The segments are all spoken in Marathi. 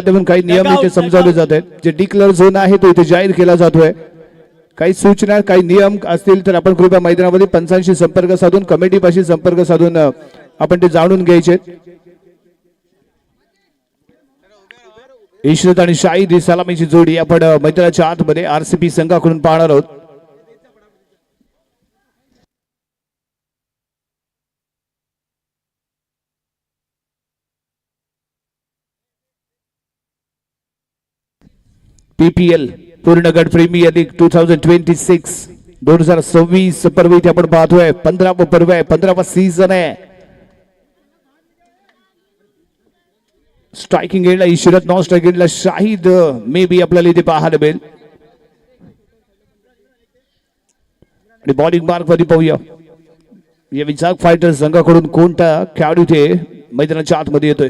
काही नियम इथे समजावले जात आहेत. जे डिक्लेअर झोन आहे तो इथे जाहीर केला जातोय. काही सूचना काही नियम असतील तर आपण कृपया मैदानामध्ये पंचांशी संपर्क साधून कमिटीपाशी संपर्क साधून आपण ते जाणून घ्यायचे. इशरत आणि शाहिद ही सलामीची जोडी आपण मैदानाच्या आतमध्ये आरसीपी संघाकडून पाहणार आहोत. पीपीएल पूर्णगड प्रीमियर लीग 2026 पर्व इथे आपण पाहतोय. 15वा पर्व आहे, 15वा सीझन आहे. स्ट्रायकिंग एंडला इशरत, नॉन स्ट्रायकिंग एंडला शाहिद मे बी आपल्याला इथे पाहायला मिळेल. आणि बॉलिंग मार्क मध्ये पाहूया या विचार फायटर संघाकडून कोणता खेळाडू इथे मैदानाच्या आतमध्ये येतोय.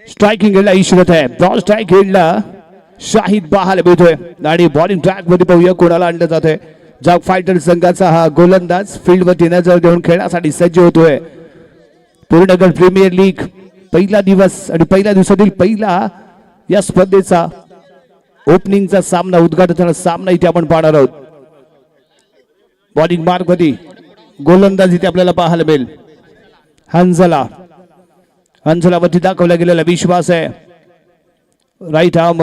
स्ट्रायकिंग एंडला इशरत आहे, ब्रॉड स्ट्राइक एंडला शाहिद पाहायला मिळतोय. आणि बॉलिंग ट्रॅक मध्ये पाहूया कोणाला आणलं जातंय. जाग फायटर संघाचा हा गोलंदाज फील्ड वर नजर देऊन खेळण्यासाठी सज्ज होतोय. पूर्णगड प्रीमियर लीग पहिला दिवस आणि पहिल्या दिवसातील पहिला या स्पर्धेचा ओपनिंगचा सामना, उद्घाटनाचा सामना इथे आपण पाहणार आहोत. बॉलिंग मार्क मध्ये गोलंदाज इथे आपल्याला पाहायला मिळेल. हंसलावरती दाखवला गेलेला विश्वास आहे. Right arm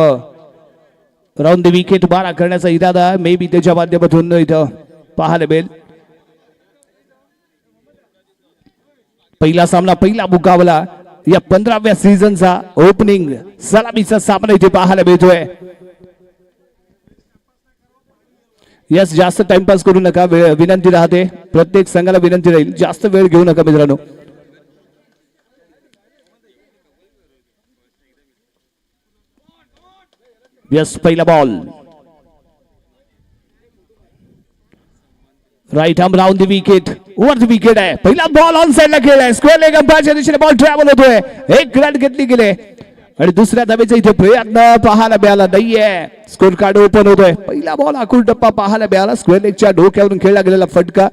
round the wicket बारा करण्याचा इरादा मे बी त्याच्या माध्यमातून इथं पाहायला मिळेल. पहिला सामना, पहिला मुकाबला या 15व्या सीझनचा ओपनिंग सलामीचा सामना इथे पाहायला मिळतोय. यस, जास्त टाइमपास करू नका, विनंती राहते. प्रत्येक संघाला विनंती राहील, जास्त वेळ घेऊ नका मित्रांनो. यस, पहिला ball right arm round the wicket, over the wicket आहे. पहिला बॉल ऑन साइडला खेळलाय, स्क्वेअर लेग अंपायरच्या दिशेने बॉल ट्रॅव्हल होतोय. एक रन घेतली गेले आणि दुसऱ्या धावेचा इथे प्रयत्न पाहायला मिळाला नाहीये. स्कोर कार्ड ओपन होतोय. पहिला बॉल आखूड टप्पा पाहायला मिळाला. स्क्वेअर लेगच्या डोक्यावरून खेळला गेलेला फटका.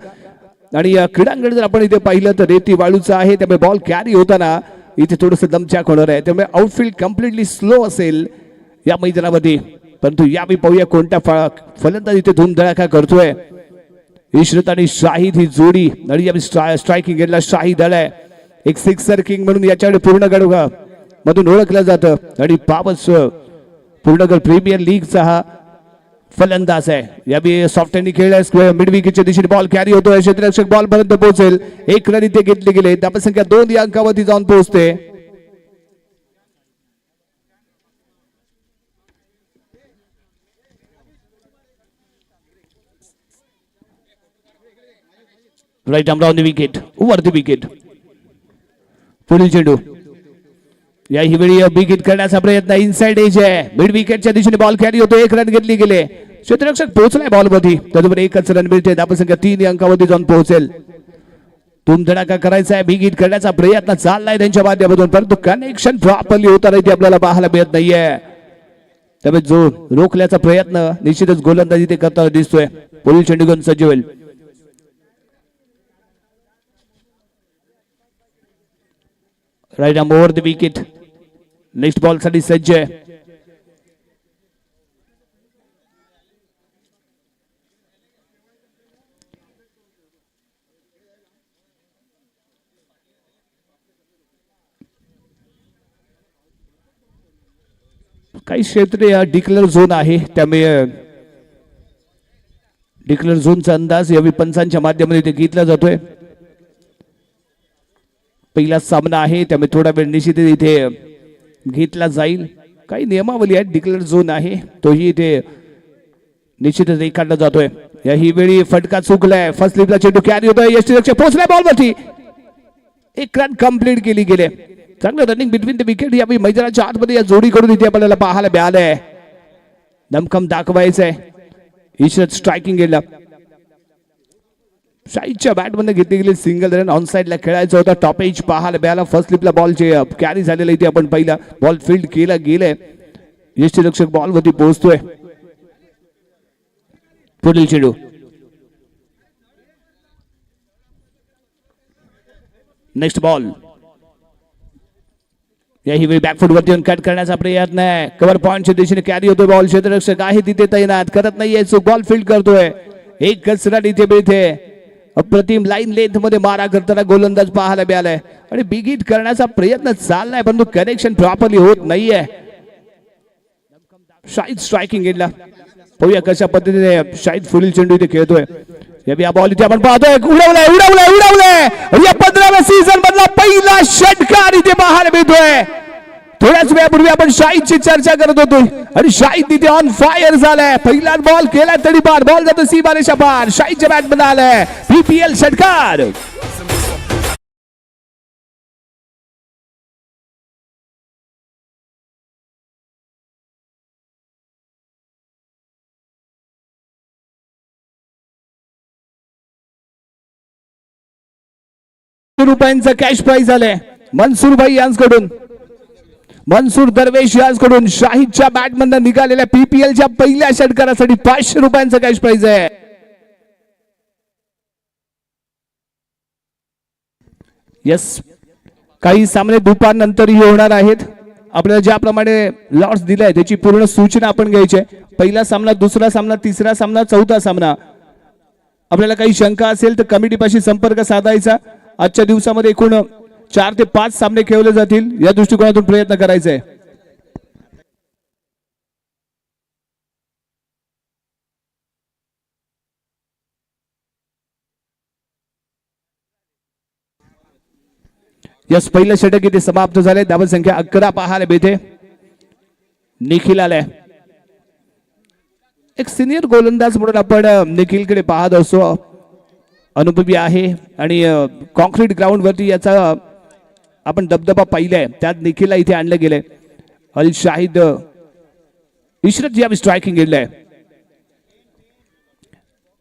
आणि क्रीडांगण जर आपण इथे पाहिलं तर रेती वाळूचा आहे, त्यामुळे बॉल कॅरी होताना इथे थोडंसं दमछाक होणार आहे. त्यामुळे आउटफील्ड कम्प्लिटली स्लो असेल या मैदानामध्ये. परंतु यावेळी पाहूया कोणत्या फलंदाज इथे धूमधडाका करतोय. इशरत आणि शाहिद ही जोडी आणि यावेळी स्ट्रायकिंग एंडला शाहिद आलाय. एक सिक्सर किंग म्हणून याच्याकडे पूर्णगड मधून ओळखलं जातं. आणि पावस पूर्णगड प्रीमियर लीगचा हा फलंदाज आहे. यावेळी सॉफ्ट हँडी खेळलाय. मिड विकेटच्या दिशेने बॉल कॅरी होतोय. क्षेत्ररक्षक बॉल पर्यंत पोहोचेल. एक रन इथे घेतले गेले. धावसंख्या 2 या अंकावरती जाऊन पोहोचते. Right arm round the wicket, over the wicket. पुढील चेंडू या ही वेळी विकेट करण्याचा प्रयत्न, इनसाइड एज आहे. मिड विकेटच्या दिशेने बॉल कॅरी होतो. एक रन घेतली गेले. क्षेत्ररक्षक पोहोचलाय बॉल मध्ये, त्याचबरोबर एकच रन मिळते. धावसंख्या 3 या अंकावरती जाऊन पोहोचेल. धूमधडाका करायचा आहे, विकेट करण्याचा प्रयत्न चाललाय त्यांच्या माध्यमातून, परंतु कनेक्शन प्रॉपरली होताना इथे आपल्याला पाहायला मिळत नाहीये. त्यामुळे जो रोखल्याचा प्रयत्न निश्चितच गोलंदाज इथे करताना दिसतोय. पुढील चेंडू घेऊन सज्ज होईल. Right arm over the wicket. Next ball साठी सज्ज आहे. काही क्षेत्र या डिक्लेअर झोन आहे, त्यामुळे डिक्लेअर झोनचा अंदाज यावेळी पंचांच्या माध्यमातून घेतला जातोय. पहिला सामना आहे, त्यामुळे थोडा वेळ निश्चित इथे घेतला जाईल. काही नियमावली आहेत. डिक्लेअर झोन आहे तोही इथे निश्चितच रेखाटला जातोय. या ही वेळी फटका चुकलाय. फर्स्ट स्लिपला चेंडू कॅरी होतोय. यष्टीरक्षक पोहोचलाय बॉल वरती. एक रन कंप्लीट केली गेले. चांगलं रनिंग बिटवीन द विकेट यावेळी मैदानाच्या आतमध्ये या जोडीकडून इथे आपल्याला पाहायला मिळालंय. दमखम दाखवायचंय. ईश्वर स्ट्रायकिंग गेला. शाहीदच्या बॅटमध्ये घेतली गेली सिंगल रन. ऑन साइडला खेळायचं होता. टॉप एज पाहायला मिळाला. फर्स्ट स्लिपला बॉलचे कॅरी झालेला इथे आपण पहिला बॉल फील्ड केला गेलाय. यष्टीरक्षक बॉल वरती पोहोचतोय. पुढील चेंडू नेक्स्ट बॉल याही वेळी बॅकफुट वरती कट करण्याचा प्रयत्न आहे. कव्हर पॉइंटच्या दिशेने कॅरी होतोय बॉल. क्षेत्ररक्षक आहे तिथे तैनात करत नाहीये. सो बॉल फील्ड करतोय. एकच रन इथे मिळते. अप्रतिम लाईन लेंथ मध्ये मारा करताना गोलंदाज पाहायला मिळालाय आणि बिग हिट करण्याचा प्रयत्न चाललाय परंतु कनेक्शन प्रॉपरली होत नाहीये. शाहीद स्ट्रायकिंग गेला. पाहूया कशा पद्धतीने शाहीद पुढील चेंडू इथे खेळतोय. या बॉल इथे आपण पाहतोय. उडवलंय या 15व्या सीझन मधला पहिला षटकार इथे पाहायला मिळतोय. थोड्याच वेळापूर्वी आपण शाहीदची चर्चा करत होतो आणि शाहीद तिथे ऑन फायर झालाय. पहिला बॉल केला तरी पार. बॉल जातो सीमारेषा पार. शाहीदच्या बॅट मध्ये आलाय पीपीएल षटकार. रुपयांचा कॅश प्राइज आलाय मनसूर भाई यांच्याकडून. मनसूर दरवेश यांच्याकडून शाहीदच्या बॅट मधून निघालेल्या पीपीएलच्या पहिल्या षटकारासाठी 500 रुपयांचा कॅश प्राइज आहे. यस काही सामने दुपारनंतरही होणार आहेत. आपल्याला ज्याप्रमाणे लॉट्स दिलाय त्याची पूर्ण सूचना आपण घ्यायची आहे. पहिला सामना, दुसरा सामना, तिसरा सामना, चौथा सामना. आपल्याला काही शंका असेल तर कमिटीपाशी संपर्क साधायचा. आजच्या दिवसामध्ये एकूण 4 ते 5 सामने खेळले जातील या दृष्टिकोनातून प्रयत्न करायचा आहे. यस पहिलं षटक इथे समाप्त झाले. धाव संख्या 11 पाहायला मिळते. निखिल आलाय. एक सिनियर गोलंदाज म्हणून आपण निखिलकडे पाहत असतो. अनुभवी आहे आणि कॉन्क्रीट ग्राउंड वरती याचा आपण दबदबा पाहिलाय. त्यात निखिलला इथे आणलं गेलंय. अल शाहिद इशरत यावी स्ट्रायकिंग गेलाय.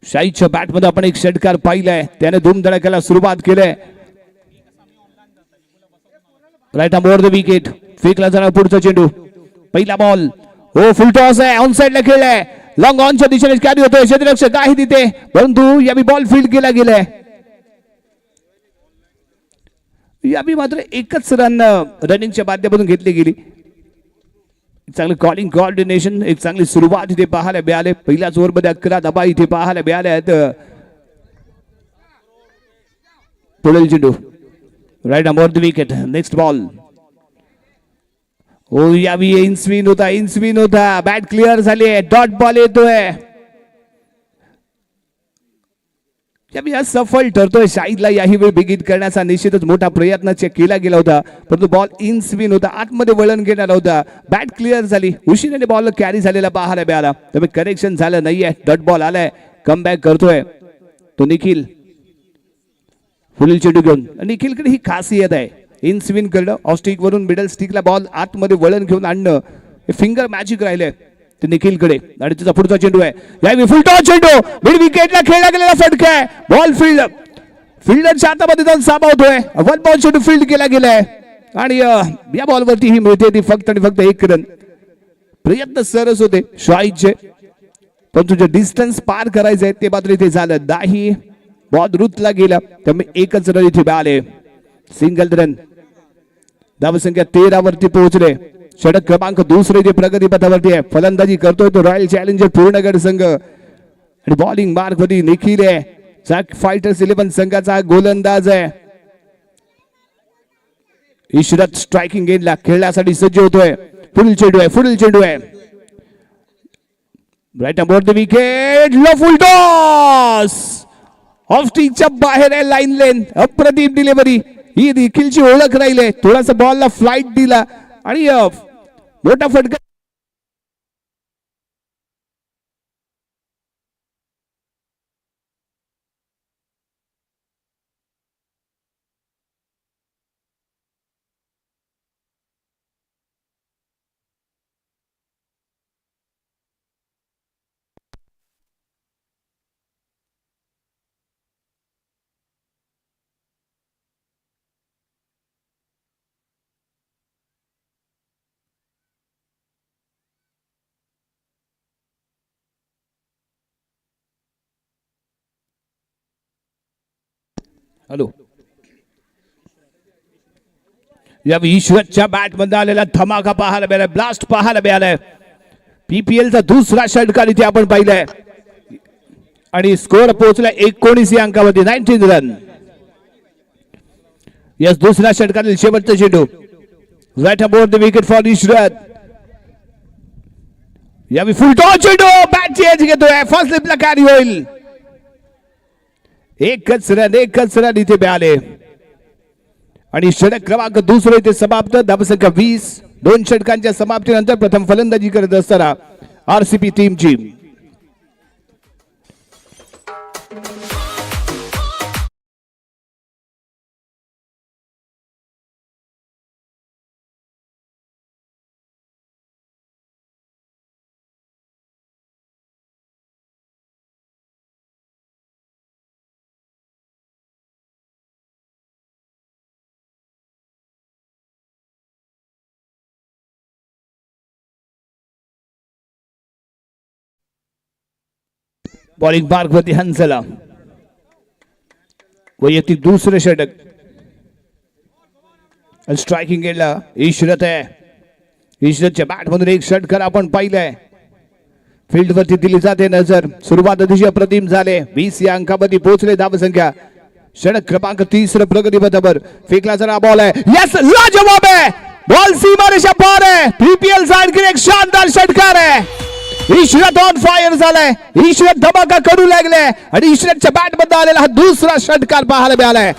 शाहीदच्या बॅट मध्ये आपण एक षटकार पाहिलाय. त्याने धूमधडाक्याला सुरुवात केलाय. Right arm over the wicket. फेकला जाणार पुढचा चेंडू. पहिला बॉल हो फुल टॉस आहे. ऑन साइडला खेळलाय. लॉंग ऑनच्या दिशेने कॅरी होतोय. क्षेत्ररक्षक आहे तिथे परंतु यावी बॉल फील्ड केला गेलाय. यावी मात्र एकच रन रनिंगच्या माध्यमातून घेतली गेली. चांगलं कॉलिंग कोऑर्डिनेशन, एक चांगली सुरुवात इथे पाहायला मिळाले. पहिल्याच ओव्हरमध्ये 11 धावा इथे पाहायला मिळाल्या आहेत. पुढील चेंडू right arm over the wicket. Next ball ओ यावी इन स्विंग होता. बॅट क्लिअर झाली आहे. डॉट बॉल येतोय. यावी हा सफल ठरतोय. शाहीदला याही वेळ बिग हिट करण्याचा निश्चितच मोठा प्रयत्न केला गेला होता परंतु बॉल इन स्विंग होता. आतमध्ये वळण घेणारा होता. बॅट क्लिअर झाली. उशिराने बॉल कॅरी झालेला पाहायला मिळाला. त्यामुळे करेक्शन झालं नाहीये. डॉट बॉल आलाय. कम बॅक करतोय तो निखिल. पुढील चेंडू घेऊन निखिलकडे ही खासियत आहे. इन स्विंग करणं. ऑफ स्टिक वरून मिडल स्टिकला बॉल आतमध्ये वळण घेऊन आणणं हे फिंगर मॅजिक राहिले ते निखिलकडे. आणि त्याचा पुढचा चेंडू आहे. यावेळी फुल टॉस चेंडू मिड विकेटला खेळला गेलेला फटका आहे. बॉल फिल्डरच्या हातामध्ये जाऊन सामावतोय. वन बॉल चेंडू फील्ड केला गेलाय आणि या बॉलवरती ही मिळते ती फक्त आणि फक्त 1 रन. प्रयत्न सरस होते शाहीदचे पण जे डिस्टन्स पार करायचे ते मात्र इथे झालं नाही. बॉल रुतला गेला त्यामुळे एकच रन इथे मिळाले. Single run. धावसंख्या 13 वरती पोहोचले. षटक क्रमांक 2 इथे प्रगती पथावरती आहे. फलंदाजी करतोय तो रॉयल चॅलेंजर पूर्णगड संघ आणि बॉलिंग मार्क मध्ये निखिल आहे. जॅक फायटर्स 11 संघाचा गोलंदाज आहे. इशरत स्ट्रायकिंग गेंदला खेळण्यासाठी सज्ज होतोय. पुढील चेंडू आहे. Right arm over the wicket. Low full toss off स्टिकच्या बाहेर आहे. Line length. अप्रतिम डिलिव्हरी. ही निखिलची ओळख राहिली. थोडासा बॉलला फ्लाइट दिला आणि मोठा फटका. हॅलो, या ईश्वरच्या बॅट मध्ये आलेला धमाका पाहायला मिळाला, ब्लास्ट पाहायला मिळालाय. पीपीएल चा दुसरा षटकार इथे आपण पाहिलाय आणि स्कोअर पोहोचला 19 या अंकामध्ये, 19 रन. यस, दुसऱ्या षटकातील शेवटचा चेंडू right about the wicket for Ishwar. यावेळी फुल टॉस चेंडू बॅटची एज घेतोय, फर्स्ट स्लिपला कॅरी होईल. एकच रन इथे मिळाले आणि षटक क्रमांक दुसरे इथे समाप्त. धावसंख्या 20. 2 षटकांच्या समाप्तीनंतर प्रथम फलंदाजी करत असताना आरसीबी टीमची बॉलिंग मार्क वरती हंसला. वैयक्तिक दुसरे षटक. स्ट्रायकिंग एंडला ईश्वरत आहे. ईश्वरच्या बॅट मधून एक षटकार आपण पाहिलंय. फील्ड वरती दिली जाते नजर. सुरुवात अतिशय अप्रतिम झाले. 20 या अंकामध्ये पोहोचले. धावसंख्या षटक क्रमांक 30 प्रगती पथावर फेकला जरा बॉल आहे. यस, लाजवाब आहे. बॉल सीमा रेषा पार आहे. पीपीएल साइड एक शानदार षटकार आहे. ईश्वरत ऑन फायर झालाय. ईश्वरत धमाका करू लागले आणि ईश्वरच्या बॅट मध्ये आलेला हा दुसरा षटकार पाहायला मिळालाय.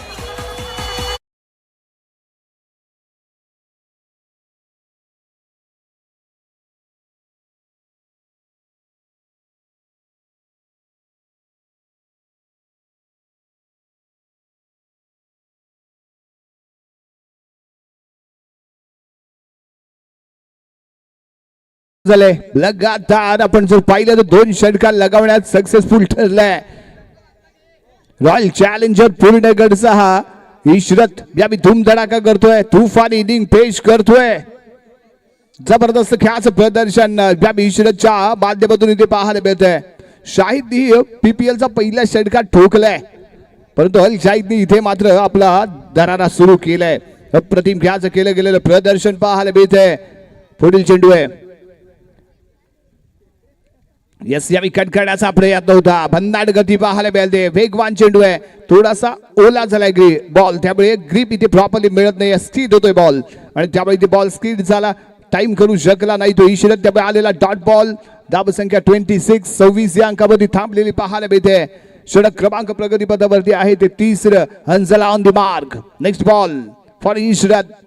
झाले लगातार आपण जर पाहिलं तर 2 षटकार लगावण्यात सक्सेसफुल ठरलाय. रॉयल चॅलेंजर पूर्णगडचा हा ईश्वरत यावी धूमधडाका करतोय. तुफानी इनिंग पेश करतोय. जबरदस्त खेळाचं प्रदर्शन यावी ईश्वरतच्या माध्यमातून इथे पाहायला मिळतंय. शाहिदनी पीपीएलचा पहिला षटकार ठोकलाय, परंतु अल शाहिदनी इथे मात्र आपला दरारा सुरू केलाय. अप्रतिम खेळाचं केलं गेलेलं प्रदर्शन पाहायला मिळतंय. पुढील चेंडू आहे. यस, यावी कट करण्याचा प्रयत्न होता. भन्नाट गती पाहायला मिळते. वेगवान चेंडू आहे. थोडासा ओला झालाय बॉल, त्यामुळे ग्रीप इथे प्रॉपरली मिळत नाही. स्किड होतोय बॉल आणि त्यामुळे इथे बॉल स्किड झाला. टाइम करू शकला नाही तो ईश्वरत. त्यामुळे आलेला डॉट बॉल. धावसंख्या 26 या अंकामध्ये थांबलेली पाहायला मिळते. षटक क्रमांक प्रगती पथावरती आहे ते 30. Hanzala on the mark. Next ball for Ishrat.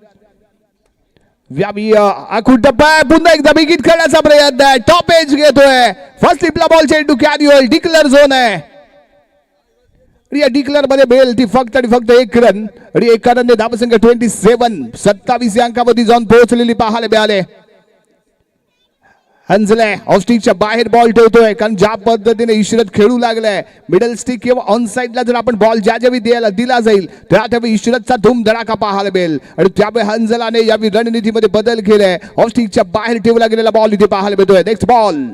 आखून टप्पा पुन्हा एकदा बिगिट करण्याचा प्रयत्न आहे. टॉप एज घेतोय. फर्स्ट स्लिपला बॉल चेंडू कॅरी होईल. डिक्लेअर झोन आहे. या डिक्लेअर मध्ये मिळेल ती फक्त आणि फक्त 1 रन आणि 1 रनने धावसंख्या 27 या अंकामध्ये जाऊन पोहोचलेली पाहायला मिळाले. हंसलाय ऑफ स्टिकच्या बाहेर बॉल ठेवतोय, कारण ज्या पद्धतीने ईश्वरत खेळू लागलाय मिडल स्टिक किंवा ऑन साइडला जर आपण बॉल ज्यावेळी दिला जाईल त्यावेळी ईश्वरतचा धूमधडाका पाहायला मिळेल. आणि त्यामुळे हंसलाने यावेळी रणनीतीमध्ये बदल केलाय. ऑफ स्टिकच्या बाहेर ठेवला गेलेला बॉल इथे पाहायला मिळतोय. Next ball.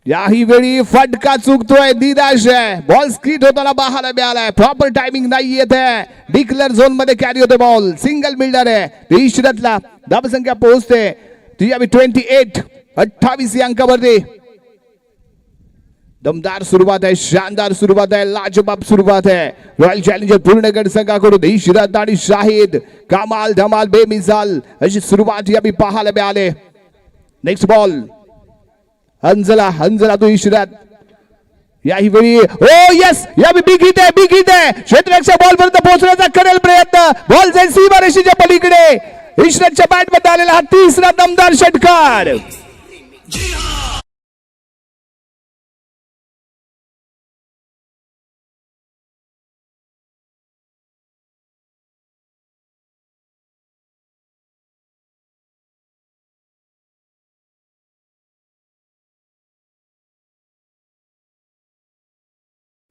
याही वेळी फटका चुकतोय. निराश आहे. बॉल स्किट होताना पाहायला मिळालाय. प्रॉपर टायमिंग नाही येत आहे. डिक्लेअर झोन मध्ये कॅरी होते बॉल. सिंगल मिळणार आहे ईश्वरतला. धावसंख्या पोहोचते 28 या अंकावरती. दमदार सुरुवात आहे. शानदार सुरुवात आहे. लाजवाब सुरुवात आहे रॉयल चॅलेंजर पूर्णगड संघाकडून. ईश्वरत आणि शाहिद कमाल धमाल बेमिसाल अशी सुरुवात यावी पाहायला मिळाले. Next ball. हंसला तो ईश्वरत. याही वेळी यस, यावी बिग हिट आहे. क्षेत्ररक्षक बॉल पर्यंत पोहोचण्याचा करेल प्रयत्न. बॉल जाईल सीमा रेषेच्या पलीकडे. ईश्वरच्या बॅट मध्ये आलेला हा 3रा दमदार षटकार.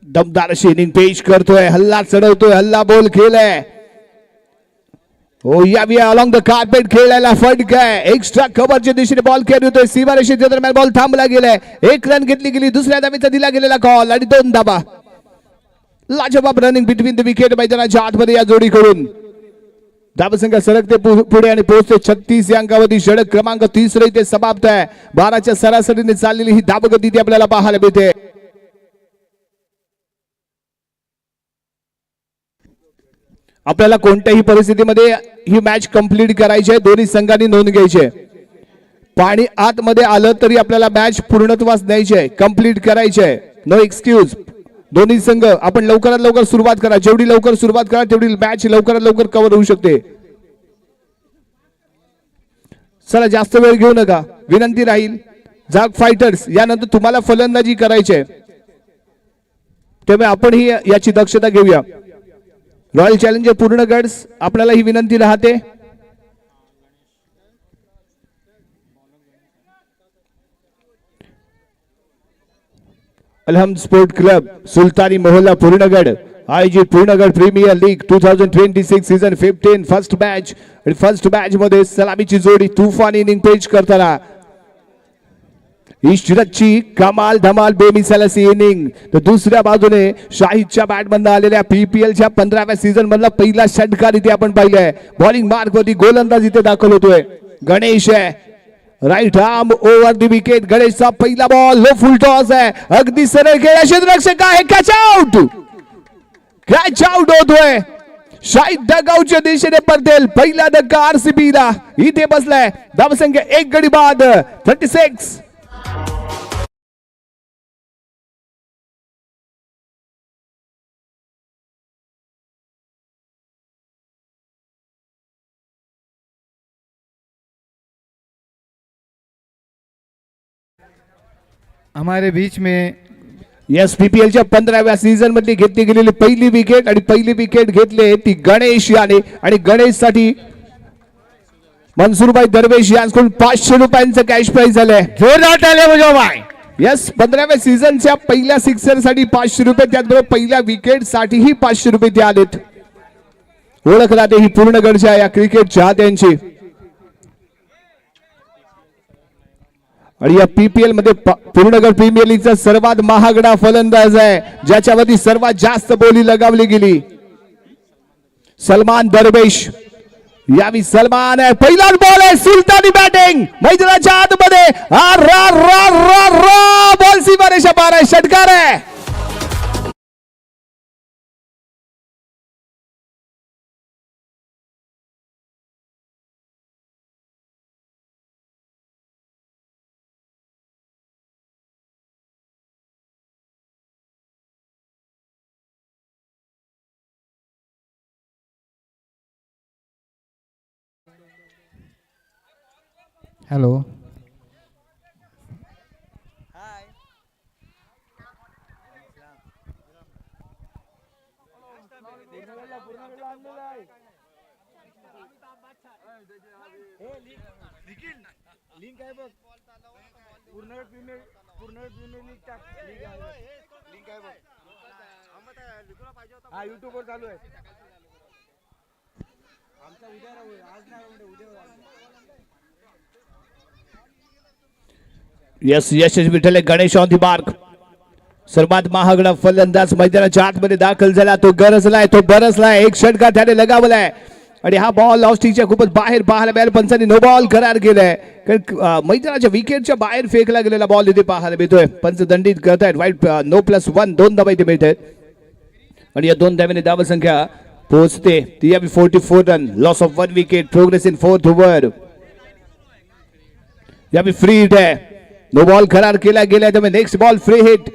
दमदार अशी इनिंग पेश करतोय. हल्ला चढवतोय. हल्ला बोल खेळलाय. यावी अलॉंग द कार्पेट खेळायला फटका आहे. एक्स्ट्रा कव्हरच्या दिशेने बॉल कॅरी होतोय. सीमारेषेच्या दरम्यान बॉल थांबला गेलाय. 1 रन घेतली गेली. दुसऱ्या धावेचा दिला गेलेला कॉल आणि 2 धाबा. लाजवाब रनिंग बिटवीन द विकेट मैदानाच्या आतमध्ये या जोडीकडून. धावसंख्या सरकते पुढे आणि पोहोचते 36 या अंकावरती. षटक क्रमांक 30 इथे समाप्त आहे. 12च्या सरासरीने चाललेली ही धावगती ती आपल्याला पाहायला मिळते. आपल्याला कोणत्याही परिस्थितीमध्ये ही मॅच कंप्लीट करायची आहे. दोन्ही संघांनी नोंद घ्यायची आहे. पाणी आतमध्ये आलं तरी आपल्याला मॅच पूर्णत्वास न्यायची आहे, कंप्लीट करायची आहे. No excuse. दोन्ही संघ आपण लवकरात लवकर सुरुवात करा. जेवढी लवकर सुरुवात करा तेवढी मॅच लवकरात लवकर कव्हर होऊ शकते. चला जास्त वेळ घेऊ नका. विनंती राहील जाग फायटर्स यानंतर तुम्हाला फलंदाजी करायची आहे, त्यामुळे आपणही याची दक्षता घेऊया. रॉयल चॅलेंजर पूर्ण गड्स आपल्याला ही विनंती राहते. अलहम स्पोर्ट क्लब सुलतानी मोहल्ला पूर्णगड आयोजित Purnagad premier league 2026 season 15 first match. आणि फर्स्ट मॅच मध्ये सलामीची जोडी तुफान इनिंग पेच करताना इशरतची कमाल धमाल बेमिसाल अशी इनिंग, तर दुसऱ्या बाजूने शाहिदच्या बॅटमधून आलेल्या PPLच्या 15व्या सीझन मधला पहिला षटकार इथे आपण पाहिलाय. बॉलिंग मार्क वरती गोलंदाज इथे दाखल होतोय. गणेश आहे right arm over the wicket. गणेशचा पहिला बॉल लो फुल टॉस आहे. अगदी सरळ खेळ. क्षेत्ररक्षक आहे. Catch out. कॅच आउट होतोय. शाहिद डगआउटच्या दिशेने परतेल. पहिला धक्का RCB ला इथे बसलाय. धावसंख्या 1 गडी बाद 36. हमारे बीच में यस PPLच्या 15व्या सीझन मध्ये घेतली गेलेली पहिली विकेट आणि पहिली विकेट घेतली ती गणेश याने. आणि गणेश साठी मनसूरभाई दरवेश यांच्याकडून 500 रुपयांचं कॅश प्राइज झालंय. जोरदार टाळ्या वाजवा. यस 15व्या सीझनच्या पहिल्या सिक्सर साठी 500 रुपये, त्याचबरोबर पहिल्या विकेट साठीही 500 रुपये ते आलेत. ओळख राहते ही पूर्णगडच्या या क्रिकेट चाहत्यांची. आणि या PPL मध्ये पूर्णगड प्रीमियर लीगचा सर्वात महागडा फलंदाज आहे, ज्याच्यावरती सर्वात जास्त बोली लगावली गेली. सलमान दरवेश. यावी सलमान आहे. पहिला बॉल आहे. सुलतानी बॅटिंग मैदानाच्या आतमध्ये. बॉल सीमारेषा पार आहे. षटकार आहे. हेलो लिंक आहे बघ. पूर्ण प्रीमियर लीग टाक. लिंक आहे बघ. हा YouTube वर चालू आहे. आमचा उद्या आज नाही उद्या. Yes Yashasvi Vitthal Ganesh on the mark. सर्वात महागडा फलंदाज मैदानाच्या आतमध्ये दाखल झाला. तो गरजलाय, तो बरसलाय. एक षटकार त्याने लगावलाय आणि हा बॉल ऑस्ट्रेलियाच्या खूपच बाहेर पाहायला मिळाला. पंचांनी नो बॉल करार केलाय, कारण मैदानाच्या विकेटच्या बाहेर फेकला गेलेला बॉल इथे पाहायला मिळतोय. पंच दंडित करतायत. वाईट नो +1 2 धावा इथे मिळत आहेत. आणि या 2 धाव्याने धाव संख्या पोहोचते ती यावी 44 run. Loss of 1 wicket. Progress in 4th over. यावी फ्री हिट आहे. नो बॉल करार केला गेला, त्यामुळे next ball free hit.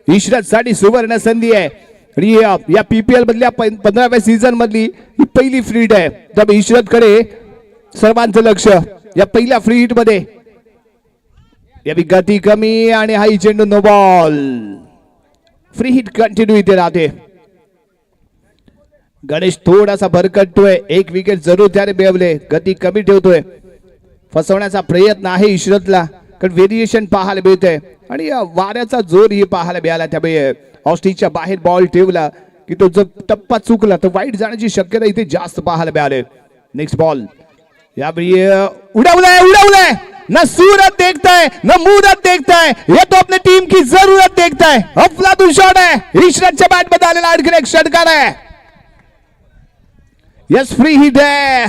Ishrat साठी सुवर्ण संधी आहे. आणि या PPL मधल्या 15व्या सीझन मधली ही पहिली फ्री हिट आहे. त्यामुळे इशरत कडे सर्वांचं लक्ष या पहिल्या फ्री हिट मध्ये. यावी गती कमी आणि हा चेंडू no ball. Free hit continue इथे राहते. गणेश थोडासा भरकटतोय. एक विकेट जरूर त्याने मिळवले. गती कमी ठेवतोय. फसवण्याचा प्रयत्न आहे इशरतला, कारण व्हेरिएशन पाहायला मिळते आणि वाऱ्याचा जोर ही पाहायला मिळाला. त्यामुळे ऑस्ट्रेलियाच्या बाहेर बॉल ठेवला की तो जर टप्पा चुकला तर वाईट जाण्याची शक्यता इथे जास्त पाहायला मिळाले. नेक्स्ट बॉल यावेळी उडवलाय न सूरत देखता है न मुहूर्त देखता है, ये तो अपने टीम की जरूरत देखता है. अफलातून शॉट है, ईशरतच्या बॅट मध्ये आलेला आणखी एक षटकार आहे. यस फ्री हिट है,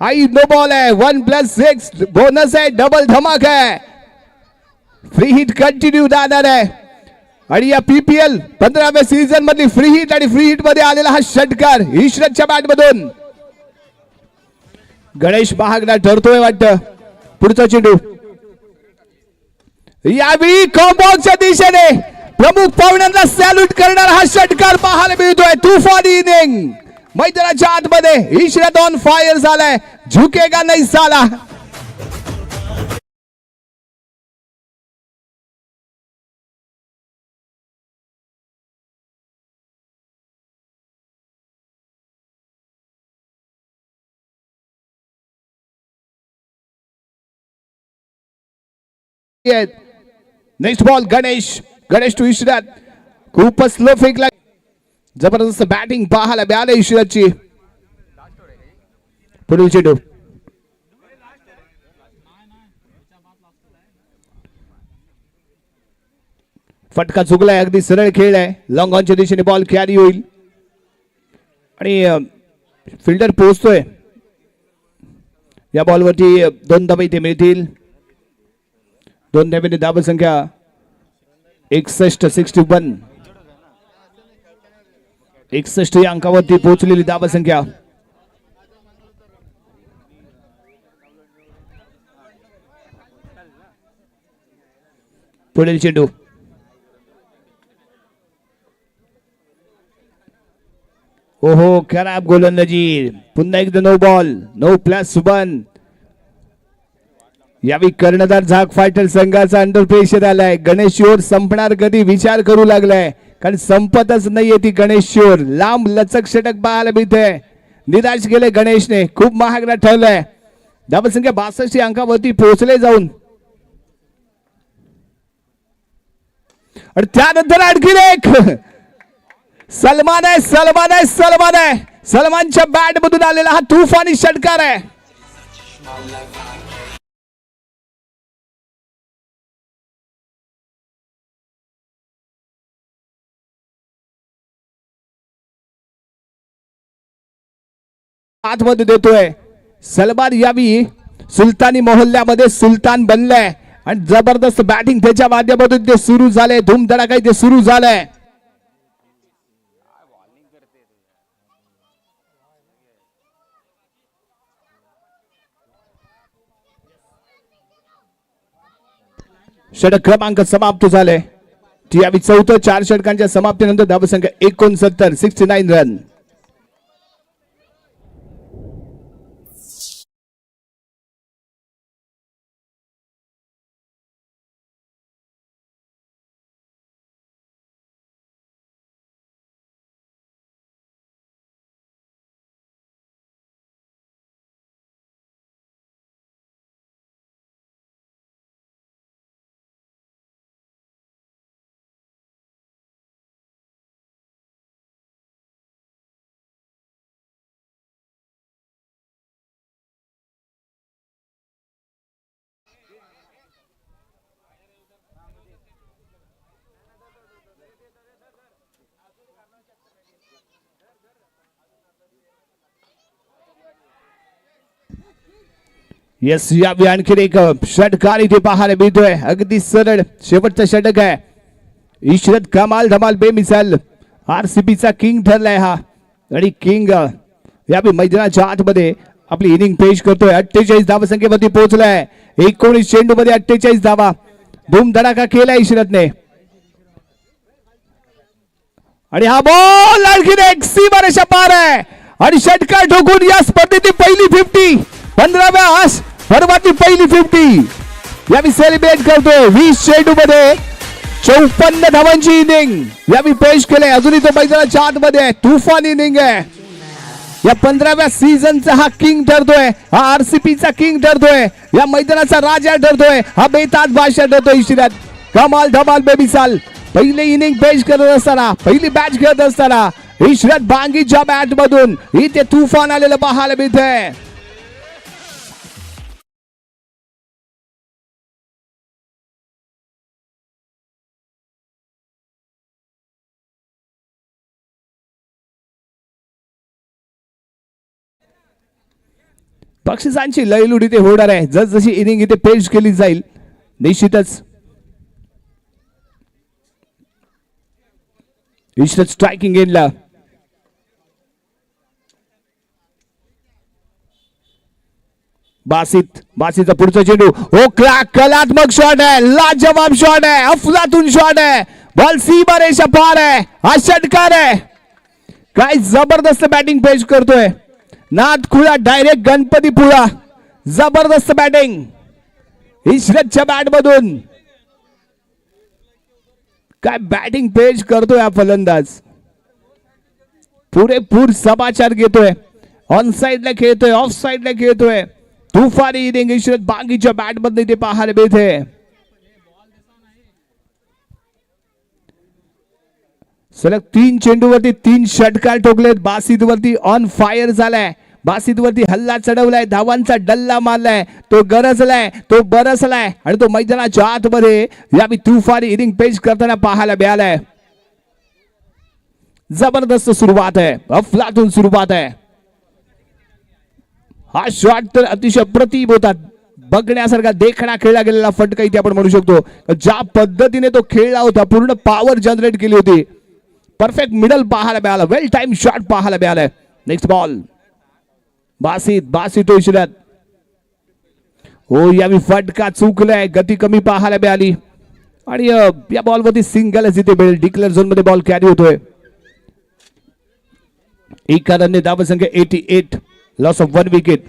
आई नो बॉल है, 1+6 बोनस है, डबल धमाका है. फ्री हिट कंटिन्यू राहणार आहे आणि या पीपीएल 15व्या सीझन मधली फ्री हिट आणि फ्री हिट मध्ये आलेला हा षटकार ईशरतच्या बॅट मधून. गणेश महागडा ठरतोय वाटतं. पुढचा चेंडू यावेळी कॉम्बॉक्सच्या दिशेने प्रमुख पाहुण्यांना सॅल्यूट करणारा हा षटकार पाहायला मिळतोय. तुफानी इनिंग मैदानाच्या आतमध्ये ईशरत ऑन फायर झालाय, झुकेगा नाही साला. Next ball Ganesh to Ishrat. खूपच स्लो फेकला, जबरदस्त बॅटिंग पाहायला मिळाली ईशरतची. पुढील चेंडू फटका चुकलाय, अगदी सरळ खेळ आहे. लॉंग ऑनच्या दिशेने बॉल कॅरी होईल आणि फिल्डर पोहोचतोय. या बॉलवरती 2 धावा इथे मिळतील. 2 धावेने धाव संख्या 61 या अंकावरती पोहोचलेली धाव संख्या. पुढील चेंडू ओहो, खराब गोलंदाजी. पुन्हा एकदा नो बॉल, नो +1. यावेळी कर्णधार झाक फायटर संघाचा अंडर प्रेशर आलाय. गणेश शोर संपणार कधी विचार करू लागलाय, कारण संपतच नाहीये ती गणेश शोर. लांब लचक षटक पाहायला मिळते. निराश केले गणेशने, खूप महागडा ठरलाय. धावसंख्या 62 अंकावरती पोहोचले जाऊन. आणि त्यानंतर आणखी एक सलमान आहे. सलमानच्या बॅट मधून आलेला हा तुफानी षटकार आहे. आतमध्ये देतोय सलमान. यावी सुलतानी मोहल्ल्यामध्ये सुलतान बनलाय आणि जबरदस्त बॅटिंग त्याच्या माध्यमातून ते सुरू झाले. धूमधडाका इथे सुरू झालाय. षटक क्रमांक समाप्त झाले. यावी चौथं 4 षटकांच्या समाप्तीनंतर धावसंख्या 69 रन. यस, यावेळी आणखी एक षटकार इथे पाहायला मिळतोय. अगदी सरळ शेवटचा षटक आहे. ईशरत कमाल धमाल बेमिसाल आरसीबीचा किंग ठरलाय हा. आणि किंग यावेळी मैदानाच्या आतमध्ये आपली इनिंग पेश करतोय. 48 धावा संख्येमध्ये पोहोचलाय. 19 चेंडू मध्ये 48 धावा. धूमधडाका केलाय ईशरतने. आणि हा बॉल आणखी एक सीमारेषा पार आहे आणि षटकार ठोकून या स्पर्धेची पहिली 50 15व्या सर्वातली पहिली 50 यावी सेलिब्रेट करतोय. 20 चेंडू मध्ये 54 धावांची इनिंग यावी पेश केले. अजूनही तो मैदानाच्या आतमध्ये आहे. तुफान इनिंग आहे. या 15व्या सीझनचा हा किंग ठरतोय. हा आरसीबीचा किंग ठरतोय. या मैदानाचा राजा ठरतोय. हा बेताज बादशाह ठरतोय ईशरत. कमाल धमाल बेमिसाल पहिली इनिंग पेश करत असताना, पहिली बॅच खेळत असताना ईशरत बांगीच्या बॅट मधून इथे तुफान आलेलं पाहायला मिळतंय. बक्षिसांची लयलूट इथे होणार आहे. जसजशी इनिंग इथे पेश केली जाईल निश्चितच इश्रत स्ट्रायकिंग एंडला. बासीचा पुढचा चेंडू. ओ कलात्मक शॉट आहे, लाजवाब शॉट आहे, अफलातून शॉट आहे. बॉल सीमा रेषा पार आहे. हा षटकार आहे. काय जबरदस्त बॅटिंग पेश करतोय नाथखुळा, डायरेक्ट गणपतीपुळा. जबरदस्त बॅटिंग इश्रतच्या बॅट मधून. काय बॅटिंग पेश करतोय हा फलंदाज. पुरेपूर समाचार घेतोय. ऑन साइडला खेळतोय, ऑफ साइडला खेळतोय. तुफानी इनिंग इश्रत बांगीच्या बॅट मध्ये ते पाहायला मिळते. सलग 3 चेंडूवरती 3 षटकार ठोकलेत. बासित वरती ऑन फायर झालाय. बासित वरती हल्ला चढवलाय, धावांचा डल्ला मारलाय, तो गरजलाय, तो बरसलाय आणि तो मैदानाच्या आतमध्ये यावी तुफानी इनिंग पेश करताना पाहायला मिळालाय. जबरदस्त सुरुवात आहे, अफलातून सुरुवात आहे. हा शॉट तर अतिशय प्रतिम होता, बघण्यासारखा देखणा खेळला गेलेला फटका इथे आपण म्हणू शकतो. ज्या पद्धतीने तो खेळला होता, पूर्ण पॉवर जनरेट केली होती. परफेक्ट मिडल पाहायला मिळाला, वेल टाइम शॉट पाहायला मिळालाय. Next ball Basit Ishrat. हो यावी फटका चुकलाय, गती कमी पाहायला मिळाली आणि या बॉलवरती सिंगलच इथे मिळेल. डिक्लेअर झोन मध्ये बॉल कॅरी होतोय. एका रनने धावसंख्या 88, लॉस ऑफ 1 विकेट.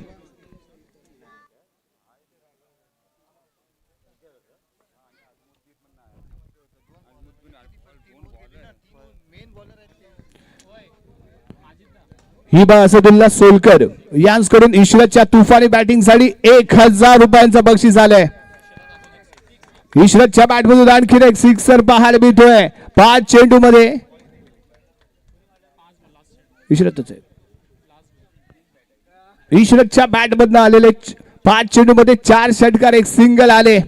हिबा असदुल्ला सोलकर यांकडून इश्रतच्या तुफानी बॅटिंग साठी 1000 रुपयांचं बक्षीस आलंय. इश्रतच्या बॅट मधून आणखी एक सिक्सर पाहायला मिळतोय. 5 चेंडू मध्ये इश्रतच आहे. इश्रतच्या बॅट मधून आलेले 5 चेंडू मध्ये 4 षटकार, एक सिंगल आले.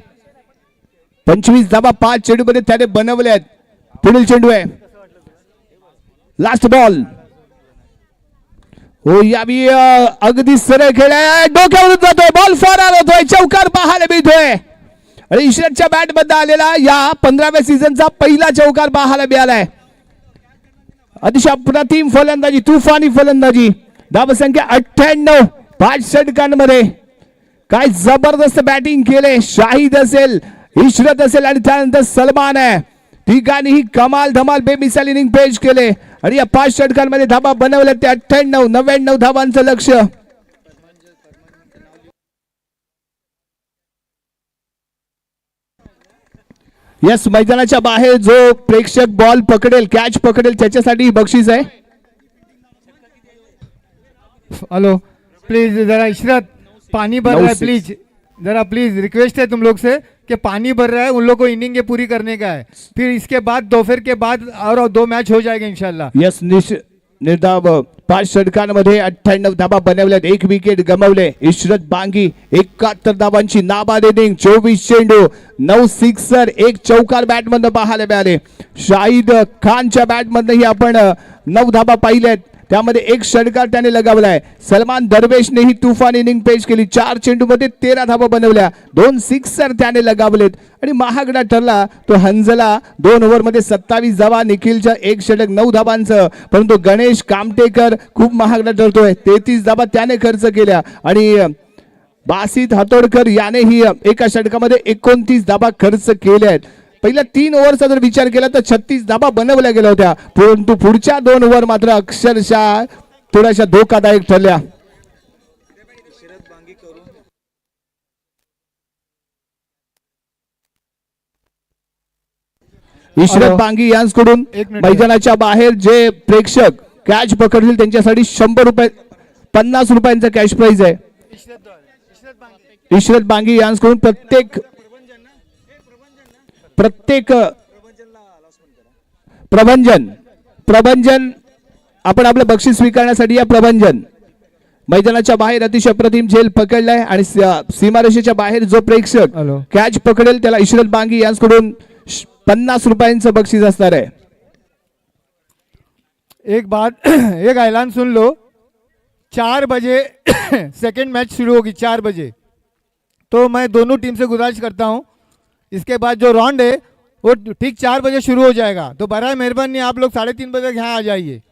25 धावा 5 चेंडू मध्ये त्याने बनवले आहेत. पुढील चेंडू आहे, लास्ट बॉल. हो यावी अगदी सरळ खेळ आहे, डोक्यावरून जातोय, बॉल फरार होतोय, चौकार पाहायला मिळतोय. आणि इश्रतच्या बॅट मध्ये आलेला या 15व्या सीझनचा पहिला चौकार पाहायला मिळालाय. अतिशय अप्रतिम फलंदाजी, तुफानी फलंदाजी. धावसंख्या 98, 5 षटकांमध्ये. काय जबरदस्त बॅटिंग केले. शाहिद असेल, इश्रत असेल आणि त्यानंतर सलमान आहे. ठिकाणी ही कमाल धमाल बेमिसाल इनिंग पेश केले आणि या 5 षटकांमध्ये धावा बनवल्या ते 98, 99 धावांचं लक्ष्य. यस, मैदानाच्या बाहेर जो प्रेक्षक बॉल पकडेल, कॅच पकडेल, त्याच्यासाठी बक्षीस आहे. हेलो प्लीज जरा इशरत, पानी भर रहा है प्लीज, जरा प्लीज रिक्वेस्ट है तुम लोग से कि पानी भर रहा है, उन लोग को इनिंग ये पूरी करने का है. फिर इसके बाद दोपहर के बाद और 2 मैच हो जाएगा इंशाल्लाह. यस, निर्धाव 5 षटकांमध्ये 98 धावा बनवल्यात, 1 विकेट गमावले. इश्रत बांगी 71 धावांची नाबाद इनिंग, 24 चेंडू, 9 सिक्सर, 1 चौकार बॅट मधनं पाहायला मिळाले. शाहिद खानच्या बॅट मधनंही आपण 9 धावा पाहिल्यात, त्यामध्ये 1 षटकार त्याने लगावलाय. सलमान दरवेशने ही तुफान इनिंग पेश केली. 4 चेंडू मध्ये 13 धावा बनवल्या, 2 सिक्सर त्याने लगावलेत आणि महागडा ठरला तो हंजला. 2 ओव्हर मध्ये 27 धावा, निखिलच्या 1 षटक 9 धावांचं. परंतु गणेश कामटेकर खूप महागडा ठरतोय, 33 धावा त्याने खर्च केल्या आणि बासित हातोडकर यानेही एका षटकामध्ये 29 धावा खर्च केल्या आहेत. पहिल्या 3 ओव्हरचा जर विचार केला तर 36 धावा बनवल्या गेल्या होत्या, परंतु पुढच्या 2 ओव्हर मात्र अक्षरशः थोड्याशा धोकादायक ठरल्या. इशरत बांगी यांकडून मैदानाच्या बाहेर जे प्रेक्षक कॅच पकडतील त्यांच्यासाठी 100 रुपये 50 रुपयांचा कॅश प्राइज आहे. इशरत बांगी यांकडून प्रत्येक प्रभंजन आपण आपलं बक्षीस स्वीकारण्यासाठी या प्रभंजन मैदानाच्या बाहेर अतिशय अप्रतिम झेल पकडलाय आणि सीमारेषेच्या बाहेर जो प्रेक्षक कॅच पकडेल त्याला इशरत बांगी यांकडून 50 रुपयांचं बक्षीस असणार आहे. एक ऐलान सुन लो 4 बजे सेकंड मैच शुरू होगी 4 बजे। तो मैं दोनों टीम से गुजारिश करता हूँ इसके बाद जो राउंड है वो ठीक 4 बजे शुरू हो जाएगा। तो बराए मेहरबानी आप लोग 3:30 बजे तक यहाँ आ जाइए।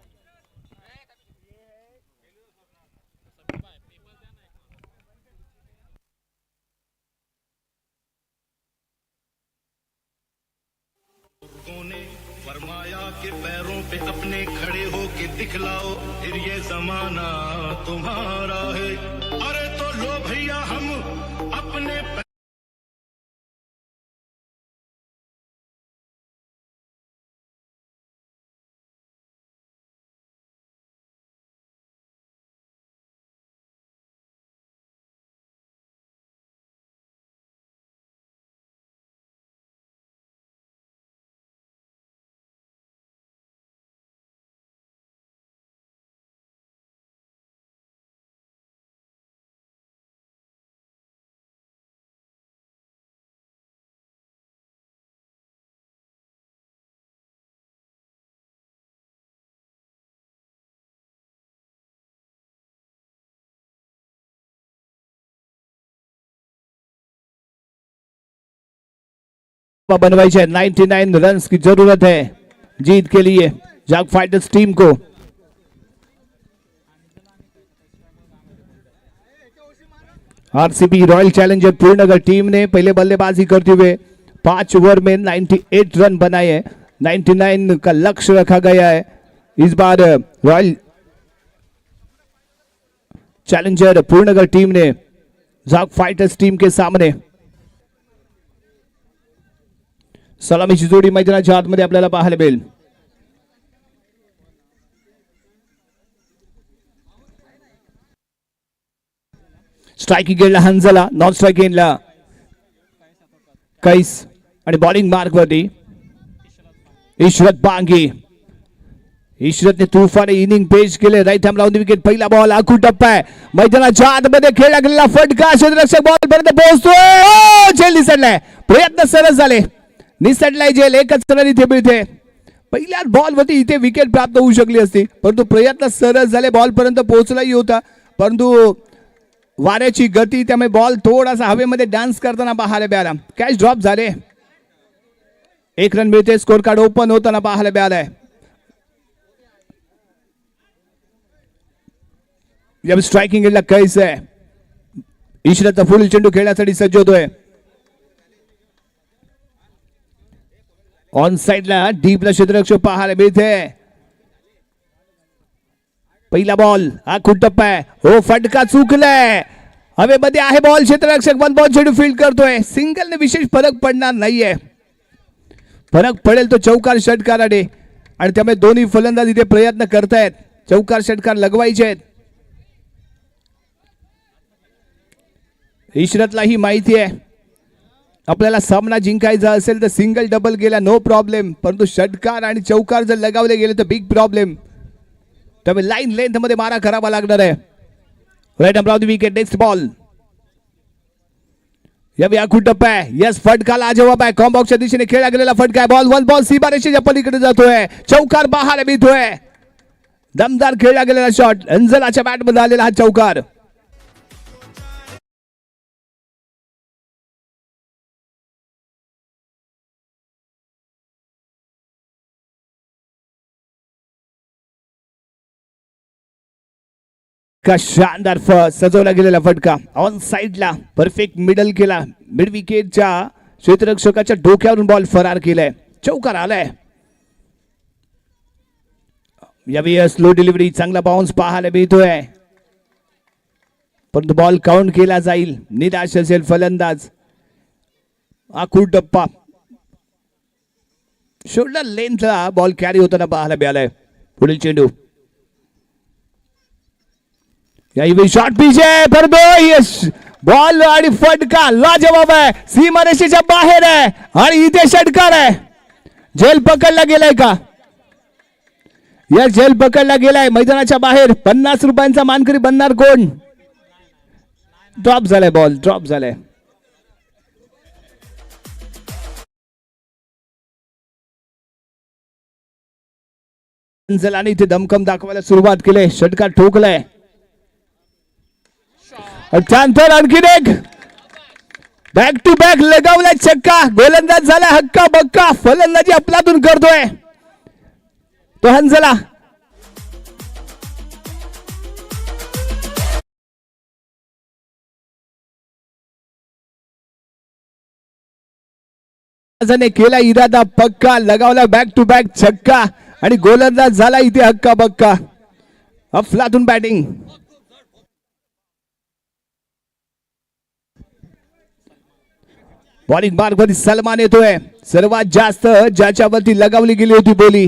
ने फरमाया कि पैरों पे अपने खड़े हो के दिखलाओ, फिर ये जमाना तुम्हारा है। अरे तो लो भैया हम अपने बनवाई है। 99 रन्स की जरूरत है जीत के लिए जाग फाइटर्स टीम को। RCB royal challenger Purnanagar team ने पहले बल्लेबाजी करते हुए 5 ओवर में 98 रन बनाए हैं। 99 का लक्ष्य रखा गया है इस बार रॉयल चैलेंजर पूर्णनगर टीम ने जाग फाइटर्स टीम के सामने। सलामीची जोडी मैदानाच्या आतमध्ये आपल्याला पाहायला मिळेल। स्ट्राइकिंग गेटला हंजला, नॉन स्ट्राइकिंगला कैस आणि बॉलिंग मार्क वरती ईश्वरत बांगी। ईश्वरतने तुफानी इनिंग पेश केले। राईट हॅम लावून विकेट। पहिला बॉल आखून टप्पा आहे मैदानाच्या आतमध्ये खेळला गेलेला फटका क्षेत्ररक्षक बॉल पर्यंत पोहोचतोय। झेल निसटलाय, प्रयत्न सरस झाले, निसटलाय झेल। एकच रन इथे मिळते। पहिल्या बॉल वरती इथे विकेट प्राप्त होऊ शकली असती परंतु प्रयत्न सरस झाले, बॉल पर्यंत पोहोचलाही होता परंतु वाऱ्याची गती त्यामुळे बॉल थोडासा हवेमध्ये डान्स करताना पाहायला मिळाला। कॅच ड्रॉप झाले, 1 रन मिळते। स्कोर कार्ड ओपन होताना पाहायला मिळालाय। या स्ट्राइकिंग गेटला कैस आहे। ईश्वरचा पुढील चेंडू खेळण्यासाठी सज्ज होतोय। ऑन साइडला डीपला क्षेत्ररक्षक पाहायला मिळते। पहिला बॉल हा टप्पा आहे, हो फटका चुकलाय, हवेमध्ये आहे बॉल। क्षेत्ररक्षक 1 बॉल चेंडू फील्ड करतोय। सिंगलने विशेष फरक पडणार नाहीये, फरक पडेल तो चौकार षटकाराने आणि त्यामुळे दोन्ही फलंदाज इथे प्रयत्न करतायत चौकार षटकार लगवायचे आहेत। ईश्वरतला ही माहिती आहे आपल्याला सामना जिंकायचा असेल तर सिंगल डबल गेला नो प्रॉब्लेम परंतु षटकार आणि चौकार जर लगावले गेले तर बिग प्रॉब्लेम। त्यामुळे लाईन लेंथ मध्ये मारा करावा लागणार आहे। राईट हॅम लावून विकेट। नेक्स्ट बॉल यावेळी आखून टप्पा आहे। यस फटका लाजवाब आहे। कॉम्बॉक्सच्या दिशेने खेळला गेलेला फटका आहे। बॉल 1 बॉल सीमारेषेच्या पलीकडे जातोय। चौकार पाहायला मिळतोय। दमदार खेळला गेलेला शॉट, अंजलाच्या बॅट मध्ये आलेला हा चौकार। का शानदार सजवला गेलेला फटका ऑन साइडला परफेक्ट मिडल केला। मिड विकेटच्या क्षेत्ररक्षकाच्या डोक्यावरून बॉल फरार केलाय, चौकार आलाय। यावेळी स्लो डिलिव्हरी, चांगला बाउन्स पाहायला मिळतोय परंतु बॉल काउंट केला जाईल। निराश असेल फलंदाज। आखूड टप्पा शोल्डर लेंथला बॉल कॅरी होताना पाहायला मिळालाय। पुढील चेंडू यावेळी शॉट पीछे परंतु यस बॉल आणि फटका लाजवाब आहे, सीमारेषेच्या बाहेर आहे आणि इथे षटकार आहे। झेल पकडला गेलाय का? यस झेल पकडला गेलाय मैदानाच्या बाहेर। 50 रुपयांचा मानकरी बनणार कोण? ड्रॉप झालाय, बॉल ड्रॉप झालाय। अंजलाने इथे दमखम दाखवायला सुरुवात केली, षटकार ठोकलाय। त्यानंतर आणखीन एक बॅक टू बॅक लगावला छक्का. गोलंदाज झाला हक्का बक्का. फलंदाजी आपलातून करतोय तो हंझला. केला इरादा पक्का. लगावला बॅक टू बॅक छक्का आणि गोलंदाज झाला इथे हक्का बक्का. अफलातून बॅटिंग. बॉलिंग मार्ग वरती सलमान येतोय. सर्वात जास्त ज्याच्यावरती लगावली गेली होती बोली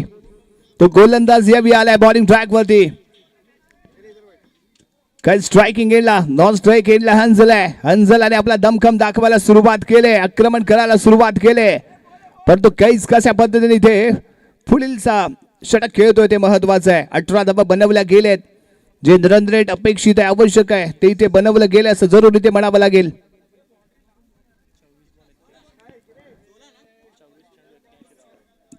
तो गोलंदाज यावी आलाय बॉलिंग ट्रॅक वरती. काही स्ट्रायकिंग एंडला नॉन स्ट्राईक एंडला हंझलाने आपला दमखम दाखवायला सुरुवात केले. आक्रमण करायला सुरुवात केले परंतु काहीच कशा पद्धतीने इथे पुढीलचा षटक खेळतोय ते महत्वाचं आहे. 18 धावा बनवल्या गेलेत. जे रन रेट अपेक्षित आहे आवश्यक आहे ते इथे बनवलं गेलं असं जरूर इथे म्हणावं लागेल.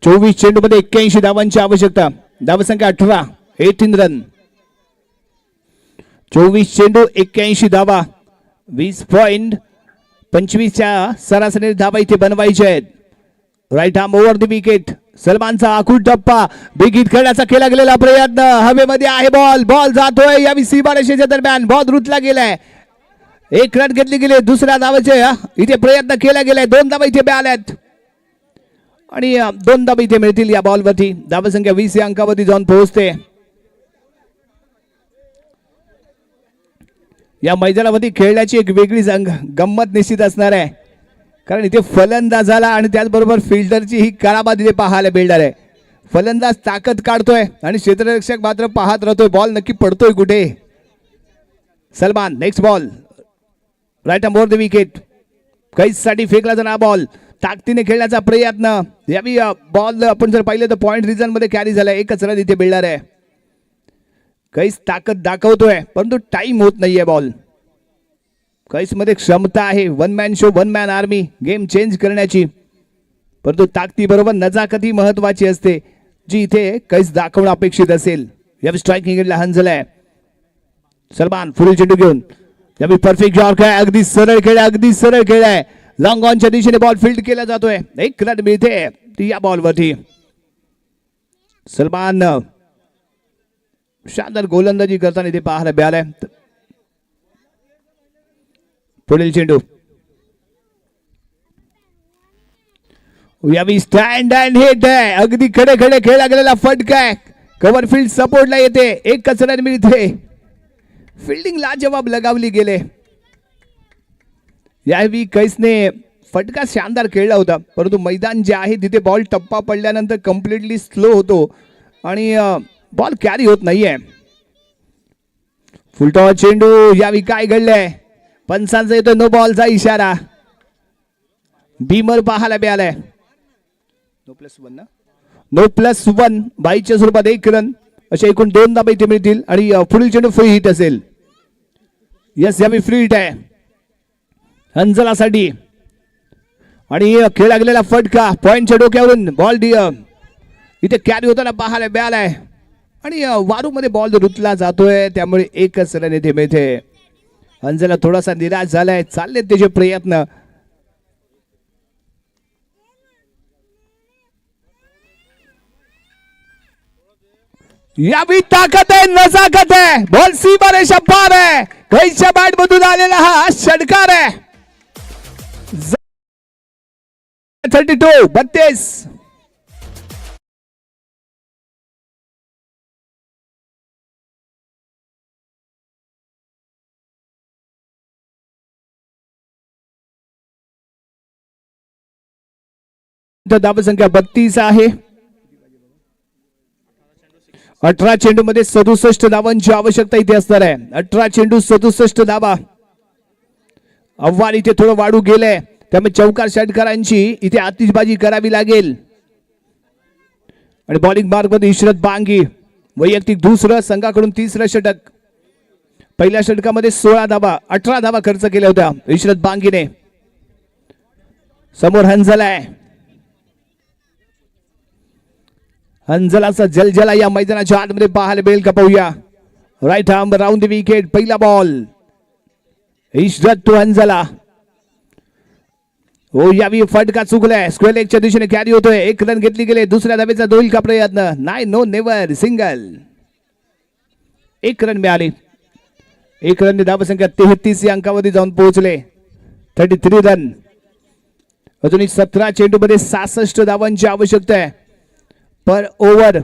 24 चेंडू मध्ये 81 धावांची आवश्यकता. धावसंख्या 18. 18 रन. 24 चेंडू 81 धावा. 20.25 च्या सरासरी धावा इथे बनवायच्या आहेत. Right arm over the wicket. सलमानचा आखूड टप्पा. बिग हिट खेळण्याचा केला गेलेला प्रयत्न. हवेमध्ये आहे बॉल. बॉल जातोय या सीमारेषेच्या दरम्यान. बॉल रुतला गेलाय. 1 रन घेतली गेली. दुसऱ्या धावाचे इथे प्रयत्न केला गेलाय. 2 धावा इथे मिळाल्यात आणि 2 धावा इथे मिळतील या बॉलवरती. धावसंख्या 20 या अंकावरती जाऊन पोहोचते. या मैदानावरती खेळण्याची एक वेगळीच गंमत निश्चित असणार आहे कारण इथे फलंदाजाला आणि त्याचबरोबर फिल्डरची ही कराबाद इथे पाहायला मिळणार आहे. फलंदाज ताकद काढतोय आणि क्षेत्ररक्षक मात्र पाहत राहतोय बॉल नक्की पडतोय कुठे. Salman next ball. Right arm over the wicket. कैचसाठी फेकला जाणार बॉल. ताकदीने खेळण्याचा प्रयत्न. यावी बॉल आपण जर पाहिलं तर पॉइंट रिजन मध्ये कॅरी झालाय. 1च रन इथे मिळणार आहे. कैस ताकद दाखवतोय परंतु टाइम होत नाहीये बॉल. कैस मध्ये क्षमता आहे. 1 man show 1 man army game change करण्याची परंतु ताकदीबरोबर नजाकती महत्वाची असते जी इथे कैस दाखवणं अपेक्षित असेल. यावेळी स्ट्रायकिंग हंझलाय. सलमान पुढील चेंडू घेऊन यावेळी परफेक्ट जॉर्क आहे. अगदी सरळ खेळ अगदी सरळ खेळ आहे. लॉंग ऑनच्या दिशेने बॉल फील्ड केला जातोय. 1 रन मिळते या बॉलवरती. सलमान शानदार गोलंदाजी करताना इथे पाहायला मिळालाय. पुढील चेंडू यावी स्टँड अँड हिट आहे. अगदी खडे खडे खेळला गेलेला फटका आहे. कव्हर फील्ड सपोर्टला येते. 1च रन मिळते. फिल्डिंग लाजवाब लगावली गेले. यावेळी कैसने फटका शानदार खेळला होता परंतु मैदान जे आहे तिथे बॉल टप्पा पडल्यानंतर कम्प्लिटली स्लो होतो आणि बॉल कॅरी होत नाहीये. फुलटॉस चेंडू. यावेळी काय घडलंय. पंचांचा येतो नो बॉलचा इशारा. बीमर पाहायला मिळालाय. नो प्लस वन 22च्या स्वरूपात 1 रन असे एकूण 2 धाबा इथे मिळतील आणि पुढील चेंडू फ्री हिट असेल. यस यावेळी फ्री हिट आहे हंझलासाठी आणि खेळला गेलेला फटका पॉइंटच्या डोक्यावरून बॉल इथे कॅरी होताना पाहायला मिळालाय आणि वारू मध्ये बॉल रुतला जातोय त्यामुळे 1च रन इथे मिळते. हंझला थोडासा निराश झालाय. चालले त्याचे प्रयत्न. यावी ताकद आहे नजाकत आहे. बॉल सीमारेषा पार आहे. कैच्या बॅट मधून आलेला हा षटकार आहे. 32. धावसंख्या 32 आहे. 18 चेंडू मध्ये 67 धावांची आवश्यकता इथे असणार आहे. 18 चेंडू 67 धावा. आव्हान इथे थोडं वाढू गेलंय त्यामुळे चौकार षटकारांची इथे आतिषबाजी करावी लागेल. आणि बॉलिंग मार्ग मध्ये इशरत बांगी वैयक्तिक दुसरं संघाकडून 3रं षटक. पहिल्या षटकामध्ये 16 धावा 18 धावा खर्च केल्या होत्या इशरत बांगीने. समोर हंझला आहे. हंझलाचा जलजला या मैदानाच्या आतमध्ये पाहायला मिळेल का पाहूया. Right arm round the wicket. पहिला बॉल इशरत टू हंझला. हो यावी फटका चुकलाय. स्क्वेअर लेगच्या दिशेने कॅरी होतोय. 1 रन घेतली गेले. दुसऱ्या धावेचा दोन का प्रयत्न. नाही नो नेव्हर सिंगल. 1 रन मिळाली. 1 रन धावसंख्या 33 या अंकावरती जाऊन पोहोचले. 33 रन. अजूनही 17 चेंडू मध्ये 66 धावांची आवश्यकता आहे. Per over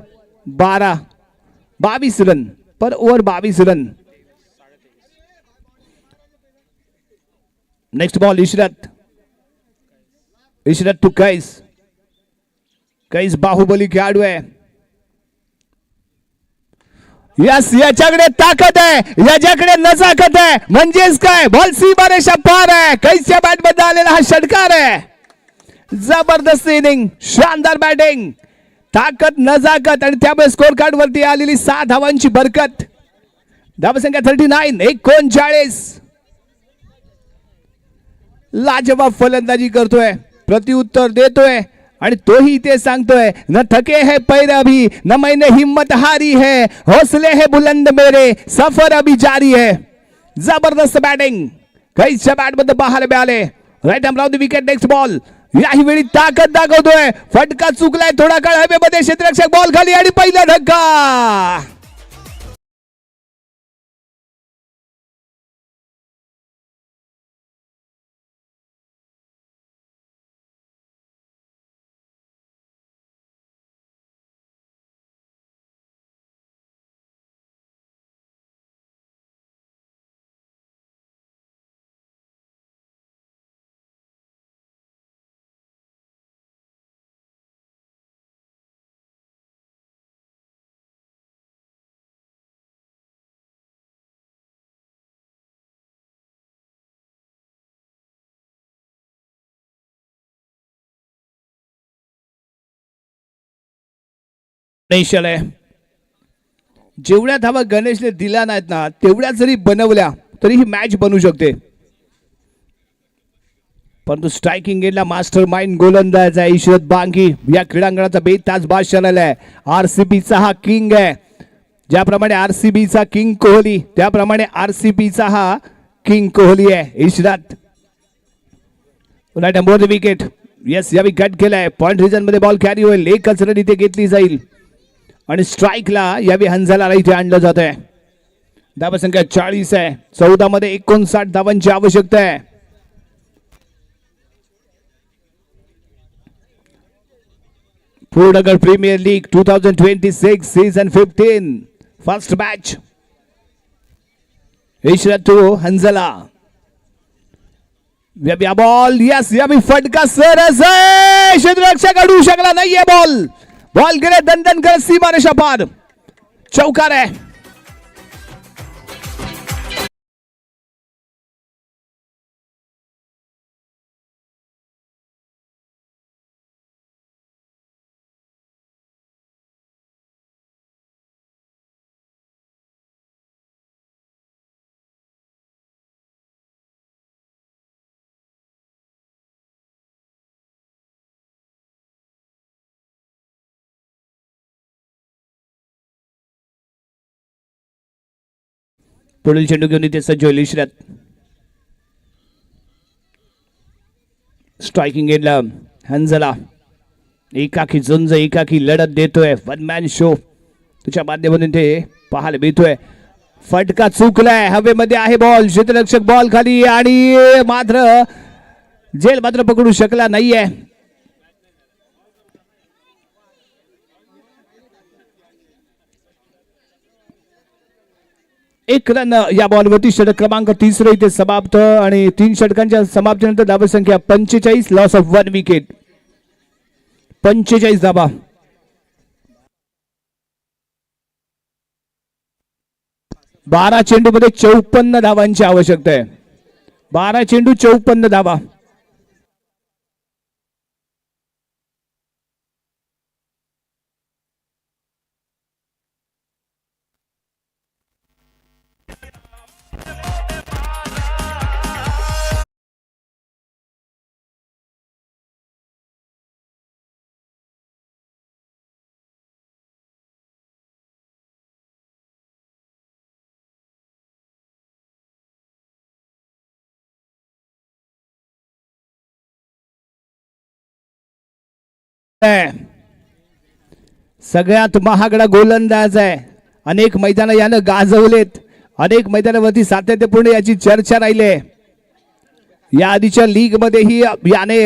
22 run. Per over 22 run. Next ball Ishrat. Ishrat to Qais. Qais Baahubali खेळाडू आहे. यस याच्याकडे ताकद आहे. याच्याकडे नजाकत आहे. म्हणजेच काय बॉल सीमारेषा पार आहे. कैसच्या बॅट मध्ये आलेला हा षटकार आहे. जबरदस्त इनिंग. शानदार बॅटिंग. ताकद नजाकत आणि त्यामुळे स्कोर कार्ड वरती आलेली 6 धावांची बरकत. धावसंख्या 39. 39. लाजवाब फलंदाजी करतोय. प्रत्युत्तर देतोय आणि तोही इथे सांगतोय न थके है पैर अभी न मैंने हिम्मत हारी है हौसले है बुलंद मेरे सफर अभी जारी है. जबरदस्त बॅटिंग. कैसच्या बॅट मध्ये पाहायला मिळाले. Right arm the wicket. Next ball. याही वेळी ताकद दाखवतोय. फटका चुकलाय. थोडा काळ हवेमध्ये. क्षेत्ररक्षक बॉल खाली आणि पहिला धक्का. स्पेशल आहे. जेवढ्या धावा गणेशने दिल्या नाहीत ना तेवढ्या जरी बनवल्या तरी ही मॅच बनू शकते. परंतु स्ट्रायकिंग एंडला मास्टर माइंड गोलंदाज आहे इशरत बांगी. या क्रीडांगणाचा बेताज बादशाह आहे. आरसीबीचा हा किंग आहे. ज्याप्रमाणे आरसीबीचा किंग कोहली त्याप्रमाणे आरसीबीचा हा किंग कोहली आहे Ishrat. Right and the wicket. Yes यावी कट केलाय. पॉइंट रिजन मध्ये बॉल कॅरी होईल. 1च रन इथे घेतली जाईल आणि स्ट्राईकला यावी हंझलाला इथे आणलं जात आहे. धावसंख्या 40 आहे. 14 मध्ये 59 धावांची आवश्यकता आहे. Purnagad premier league 2026 season 15 first match. Ishrat to Hanzala. या बॉल यस यावी फटका सरस आहे. क्षेत्ररक्षक अडवू शकला नाहीये बॉल. बॉल गेले दणदण करत सीमारेषा पार. चौकार आहे. पुढील चेंडू घेऊन इथे सज्ज होईल इशरत. स्ट्रायकिंग एंडला हंझला. एकाकी झुंज एकाकी लढत देतोय. वन मॅन शो तुझ्या माध्यमातून ते पाहायला मिळतोय. फटका चुकलाय. हवेमध्ये आहे बॉल. क्षेत्ररक्षक बॉल खाली आणि मात्र झेल मात्र पकडू शकला नाहीये. एक रन या बॉलवरती. षटक क्रमांक 30 इथे समाप्त आणि 3 षटकांच्या समाप्तीनंतर धावसंख्या 45. Loss of 1 wicket. 45 धावा. 12 चेंडू मध्ये 54 धावांची आवश्यकता आहे. 12 चेंडू 54 धावा. सगळ्यात महागडा गोलंदाज आहे. अनेक मैदान यानं गाजवलेत, अनेक मैदानावरती सातत्यपूर्ण याची चर्चा राहिली आहे. या आधीच्या लीग मध्येही याने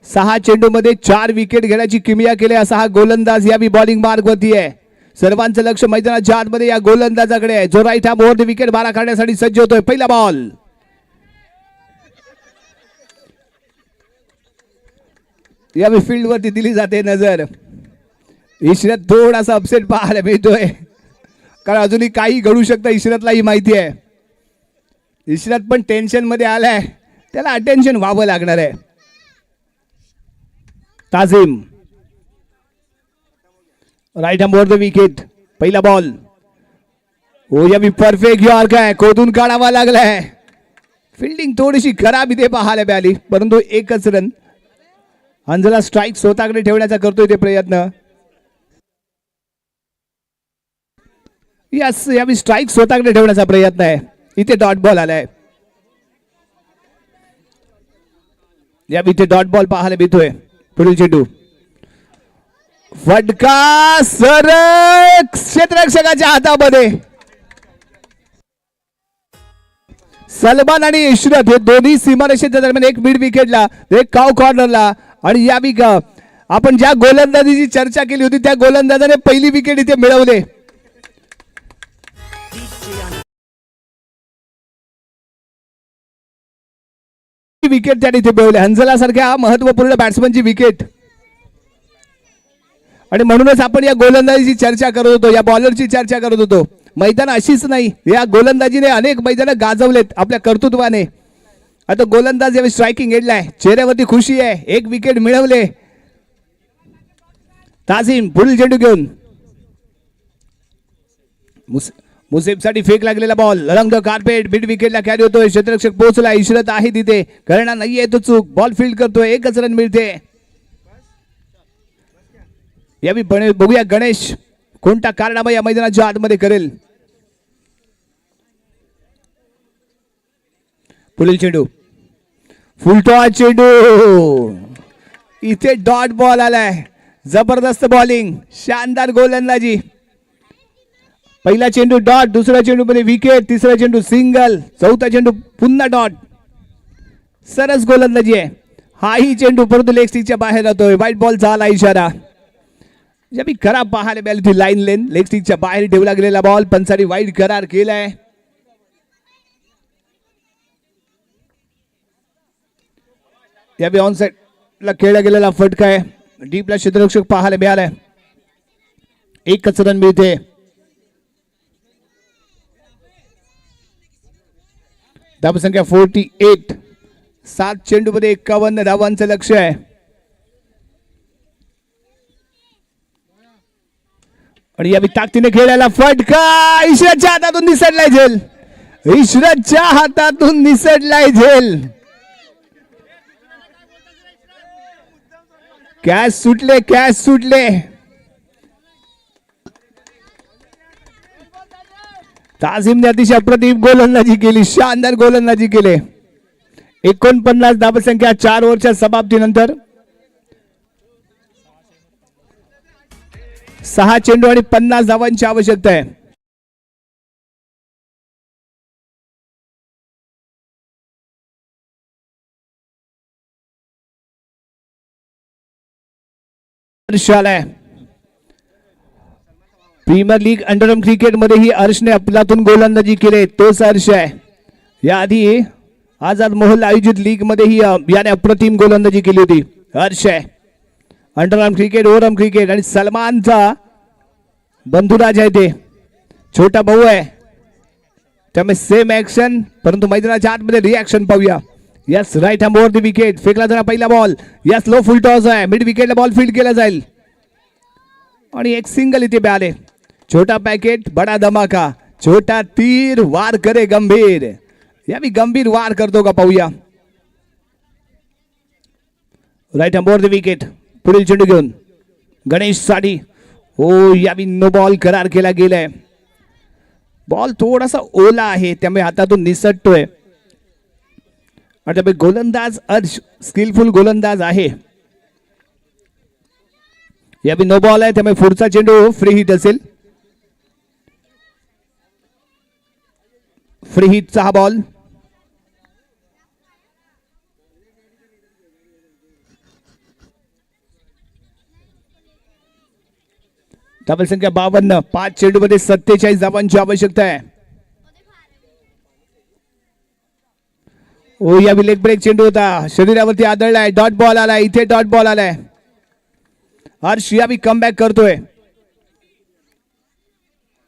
6 चेंडूमध्ये 4 विकेट घेण्याची किमया केली. असा हा गोलंदाज यावी बॉलिंग मार्ग वरती आहे. सर्वांचं लक्ष मैदानाच्या आतमध्ये या गोलंदाजाकडे आहे, जो राईट हॅम ओव्हर विकेट बारा काढण्यासाठी सज्ज होतोय. पहिला बॉल या फील्ड वरती दिली जाते नजर. इशरत थोडासा अपसेट पाहायला मिळतोय, कारण अजूनही काही घडू शकतं इशरतलाही माहिती आहे. इशरत पण टेन्शन मध्ये आलाय, त्याला अटेन्शन व्हावं लागणार आहे. Tajim right arm over the wicket. पहिला बॉल हो या परफेक्ट यॉर्क आहे, खोदून काढावा लागलाय. फिल्डिंग थोडीशी खराब इथे पाहायला मिळाली, परंतु एकच रन. अंजला स्ट्राईक स्वतःकडे ठेवण्याचा करतोय ते प्रयत्न. यस यावी स्ट्राईक स्वतःकडे ठेवण्याचा प्रयत्न आहे. इथे डॉट बॉल आलाय. यावी इथे डॉट बॉल पाहायला मिळतोय. पुढील चेंडू फटका सरळ क्षेत्ररक्षकाच्या हातामध्ये. सलमान आणि इशरत हे दोन्ही सीमारेषेच्या दरम्यान, एक मिड विकेटला, एक काव कॉर्नरला. आणि यावी आपण ज्या गोलंदाजीची चर्चा केली होती त्या गोलंदाजाने पहिली विकेट इथे मिळवले. विकेट त्याने इथे मिळवले. हंझला सारख्या महत्वपूर्ण बॅट्समनची विकेट. आणि म्हणूनच आपण या गोलंदाजीची चर्चा करत होतो, या बॉलरची चर्चा करत होतो. मैदान अशीच नाही, या गोलंदाजीने अनेक मैदान गाजवलेत आपल्या कर्तृत्वाने. आता गोलंदाज यावेळी स्ट्रायकिंग एडलाय, चेहऱ्यावरती खुशी आहे, एक विकेट मिळवले. ताजिम पुढील चेंडू घेऊन मुसेफसाठी फेक लागलेला बॉल रंग कार्पेट मिड विकेटला कॅरी होतोय. क्षेत्ररक्षक पोहोचला, इशरत आहे तिथे, करणार नाहीये तो चूक. बॉल फील्ड करतोय, एकच रन मिळते. यावी बघूया गणेश कोणता कारनामा या मैदानाच्या आतमध्ये करेल. पुढील चेंडू फुलटॉस चेंडू, इथे डॉट बॉल आलाय. जबरदस्त बॉलिंग, शानदार गोलंदाजी. पहिला चेंडू डॉट, दुसरा चेंडू मध्ये विकेट, तिसरा चेंडू सिंगल, चौथा चेंडू पुन्हा डॉट. सरस गोलंदाजी आहे. हाही चेंडू परंतु लेग स्टिकच्या बाहेर जातोय. व्हाईट बॉलचा आला इशारा. मी खराब पाहायला मिळाली ती लाईन लेन, लेग स्टिकच्या बाहेर ठेवला गेलेला बॉल, पंचारी वाईट करार केलाय. यावेळी ऑन साइडला खेळला गेलेला फटका आहे. डीपला क्षेत्ररक्षक पाहायला मिळालाय. एकच रन मिळते. धावसंख्या 48. 7 चेंडू मध्ये 51 धावांचं लक्ष आहे. आणि या ताकदीने खेळायला फटका इशरतच्या हातातून निसटलाय झेल. इशरतच्या हातातून निसटलाय झेल. कॅच सुटले, कॅच सुटले. ताजिमने अतिशय अप्रतिम गोलंदाजी केली, शानदार गोलंदाजी केली. 49 धावसंख्या 4 ओव्हरच्या समाप्तीनंतर. 6 चेंडू आणि 50 धावांची आवश्यकता आहे. प्रीमियर लीग अंडरआर्म क्रिकेट मध्ये ही अर्शने आपल्यातून गोलंदाजी केली, तोच अर्श आहे. याआधी आझाद मोहल आयोजित लीग मध्ये ही याने अप्रतिम गोलंदाजी केली होती. अर्श आहे अंडरआर्म क्रिकेट, ओव्हरआर्म क्रिकेट. आणि सलमानचा बंधुराज आहे, ते छोटा भाऊ आहे, त्यामुळे सेम ऍक्शन, परंतु मैदानाच्या आतमध्ये रिॲक्शन पाहूया. Yes right arm over the wicket, फेकला जाणार पहिला ball. Yes low full toss आहे, मिड विकेटला बॉल फील्ड केला जाईल आणि एक सिंगल इथे मिळाले. छोटा पॅकेट बडा धमाका, छोटा तीर वार करे गंभीर. यावी गंभीर वार करतो का पाहूया. Right arm over the wicket. पुढील चेंडू घेऊन गणेश साठी हो यावी नो बॉल करार केला गेलाय. बॉल थोडासा ओला आहे, त्यामुळे हातातून निसटतोय. आणि त्यामुळे गोलंदाज अर्श स्किलफुल गोलंदाज आहे. यावी नो बॉल आहे, त्यामुळे पुढचा चेंडू फ्री हिट असेल. फ्री हिटचा हा बॉल. धाबल संख्या 52. 5 चेंडू मध्ये 47 धावांची आवश्यकता आहे. ओ यावी लेग ब्रेक चेंडू होता, शरीरावरती आदळलाय. डॉट बॉल आलाय, इथे डॉट बॉल आलाय. हर्ष यावी कमबॅक करतोय.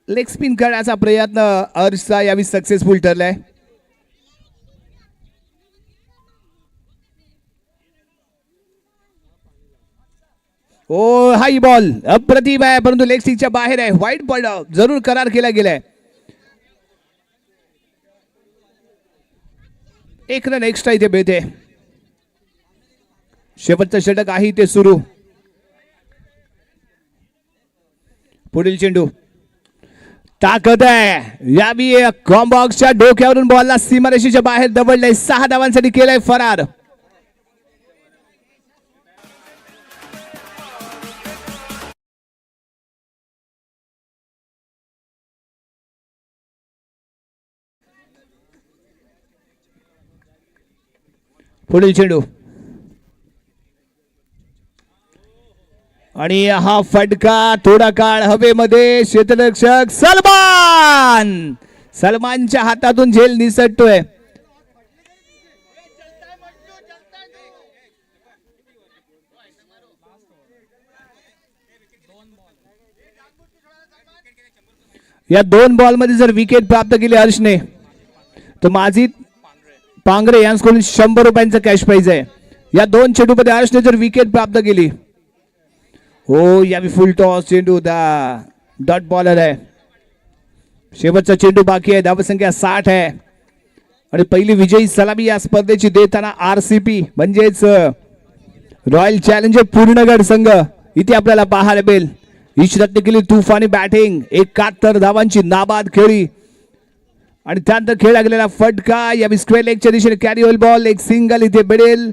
लेग स्पिन करण्याचा प्रयत्न हर्षचा यावी सक्सेसफुल ठरलाय. ओ हाई बॉल अप्रतिम आहे, परंतु लेग स्टिकच्या बाहेर आहे. वाईट बॉल जरूर करार केला गेलाय. 1 रन एक्स्ट्रा इथे मिळते. शेवटचं षटक आहे ते सुरू. पुढील चेंडू ताकद आहे यावी. कॉम्बॉक्सच्या डोक्यावरून बॉलला सीमारेषेच्या बाहेर दबडलंय. 6 धावांसाठी केलंय फरार. पुढील चेंडू आणि हा फटका थोडा काळ हवेमध्ये. क्षेत्ररक्षक सलमानच्या हातातून झेल निसटतोय. या 2 बॉल मध्ये जर विकेट प्राप्त केली हर्षने तर माझी पांगरे यांच्याकडून 100 रुपयांचं कॅश प्राइज आहे. या 2 चेंडूमध्ये हर्षने जर विकेट प्राप्त केली. हो यावी फुल टॉस चेंडू डॉट बॉलर आहे. शेवटचा चेंडू बाकी आहे. धावसंख्या 60 आहे आणि पहिली विजयी सलामी या स्पर्धेची देताना आरसीपी म्हणजेच रॉयल चॅलेंजर पूर्णगड संघ इथे आपल्याला पाहायला मिळेल. इशरतने केली तुफानी बॅटिंग. 71 धावांची नाबाद खेळी आणि त्यानंतर खेळला गेलेला फटका यावी स्क्वेअर लेगच्या दिशेने कॅरी होल बॉल. एक सिंगल इथे मिळेल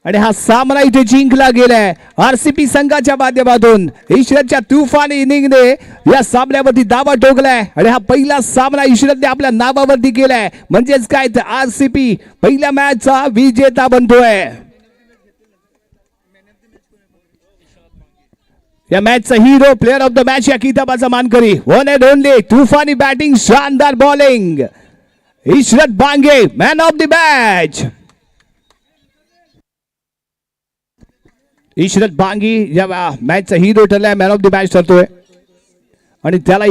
आणि हा सामना इथे जिंकला गेलाय आरसीपी संघाच्या माध्यमातून. इशरतच्या तुफानी इनिंगने या सामन्यावरती दावा ठोकलाय आणि हा पहिला सामना इशरतने आपल्या नावावरती केलाय. म्हणजेच काय तर आरसीपी पहिल्या मॅचचा विजेता बनतोय. या मॅचचा hero player of the match या किताबाचा मानकरी. 1 and only तुफानी बॅटिंग, शानदार bowling. Ishrat Bange man of the match. Ishrat Bangi या मॅचचा हिरो ठरलाय, मॅन ऑफ द मॅच ठरतोय आणि त्याला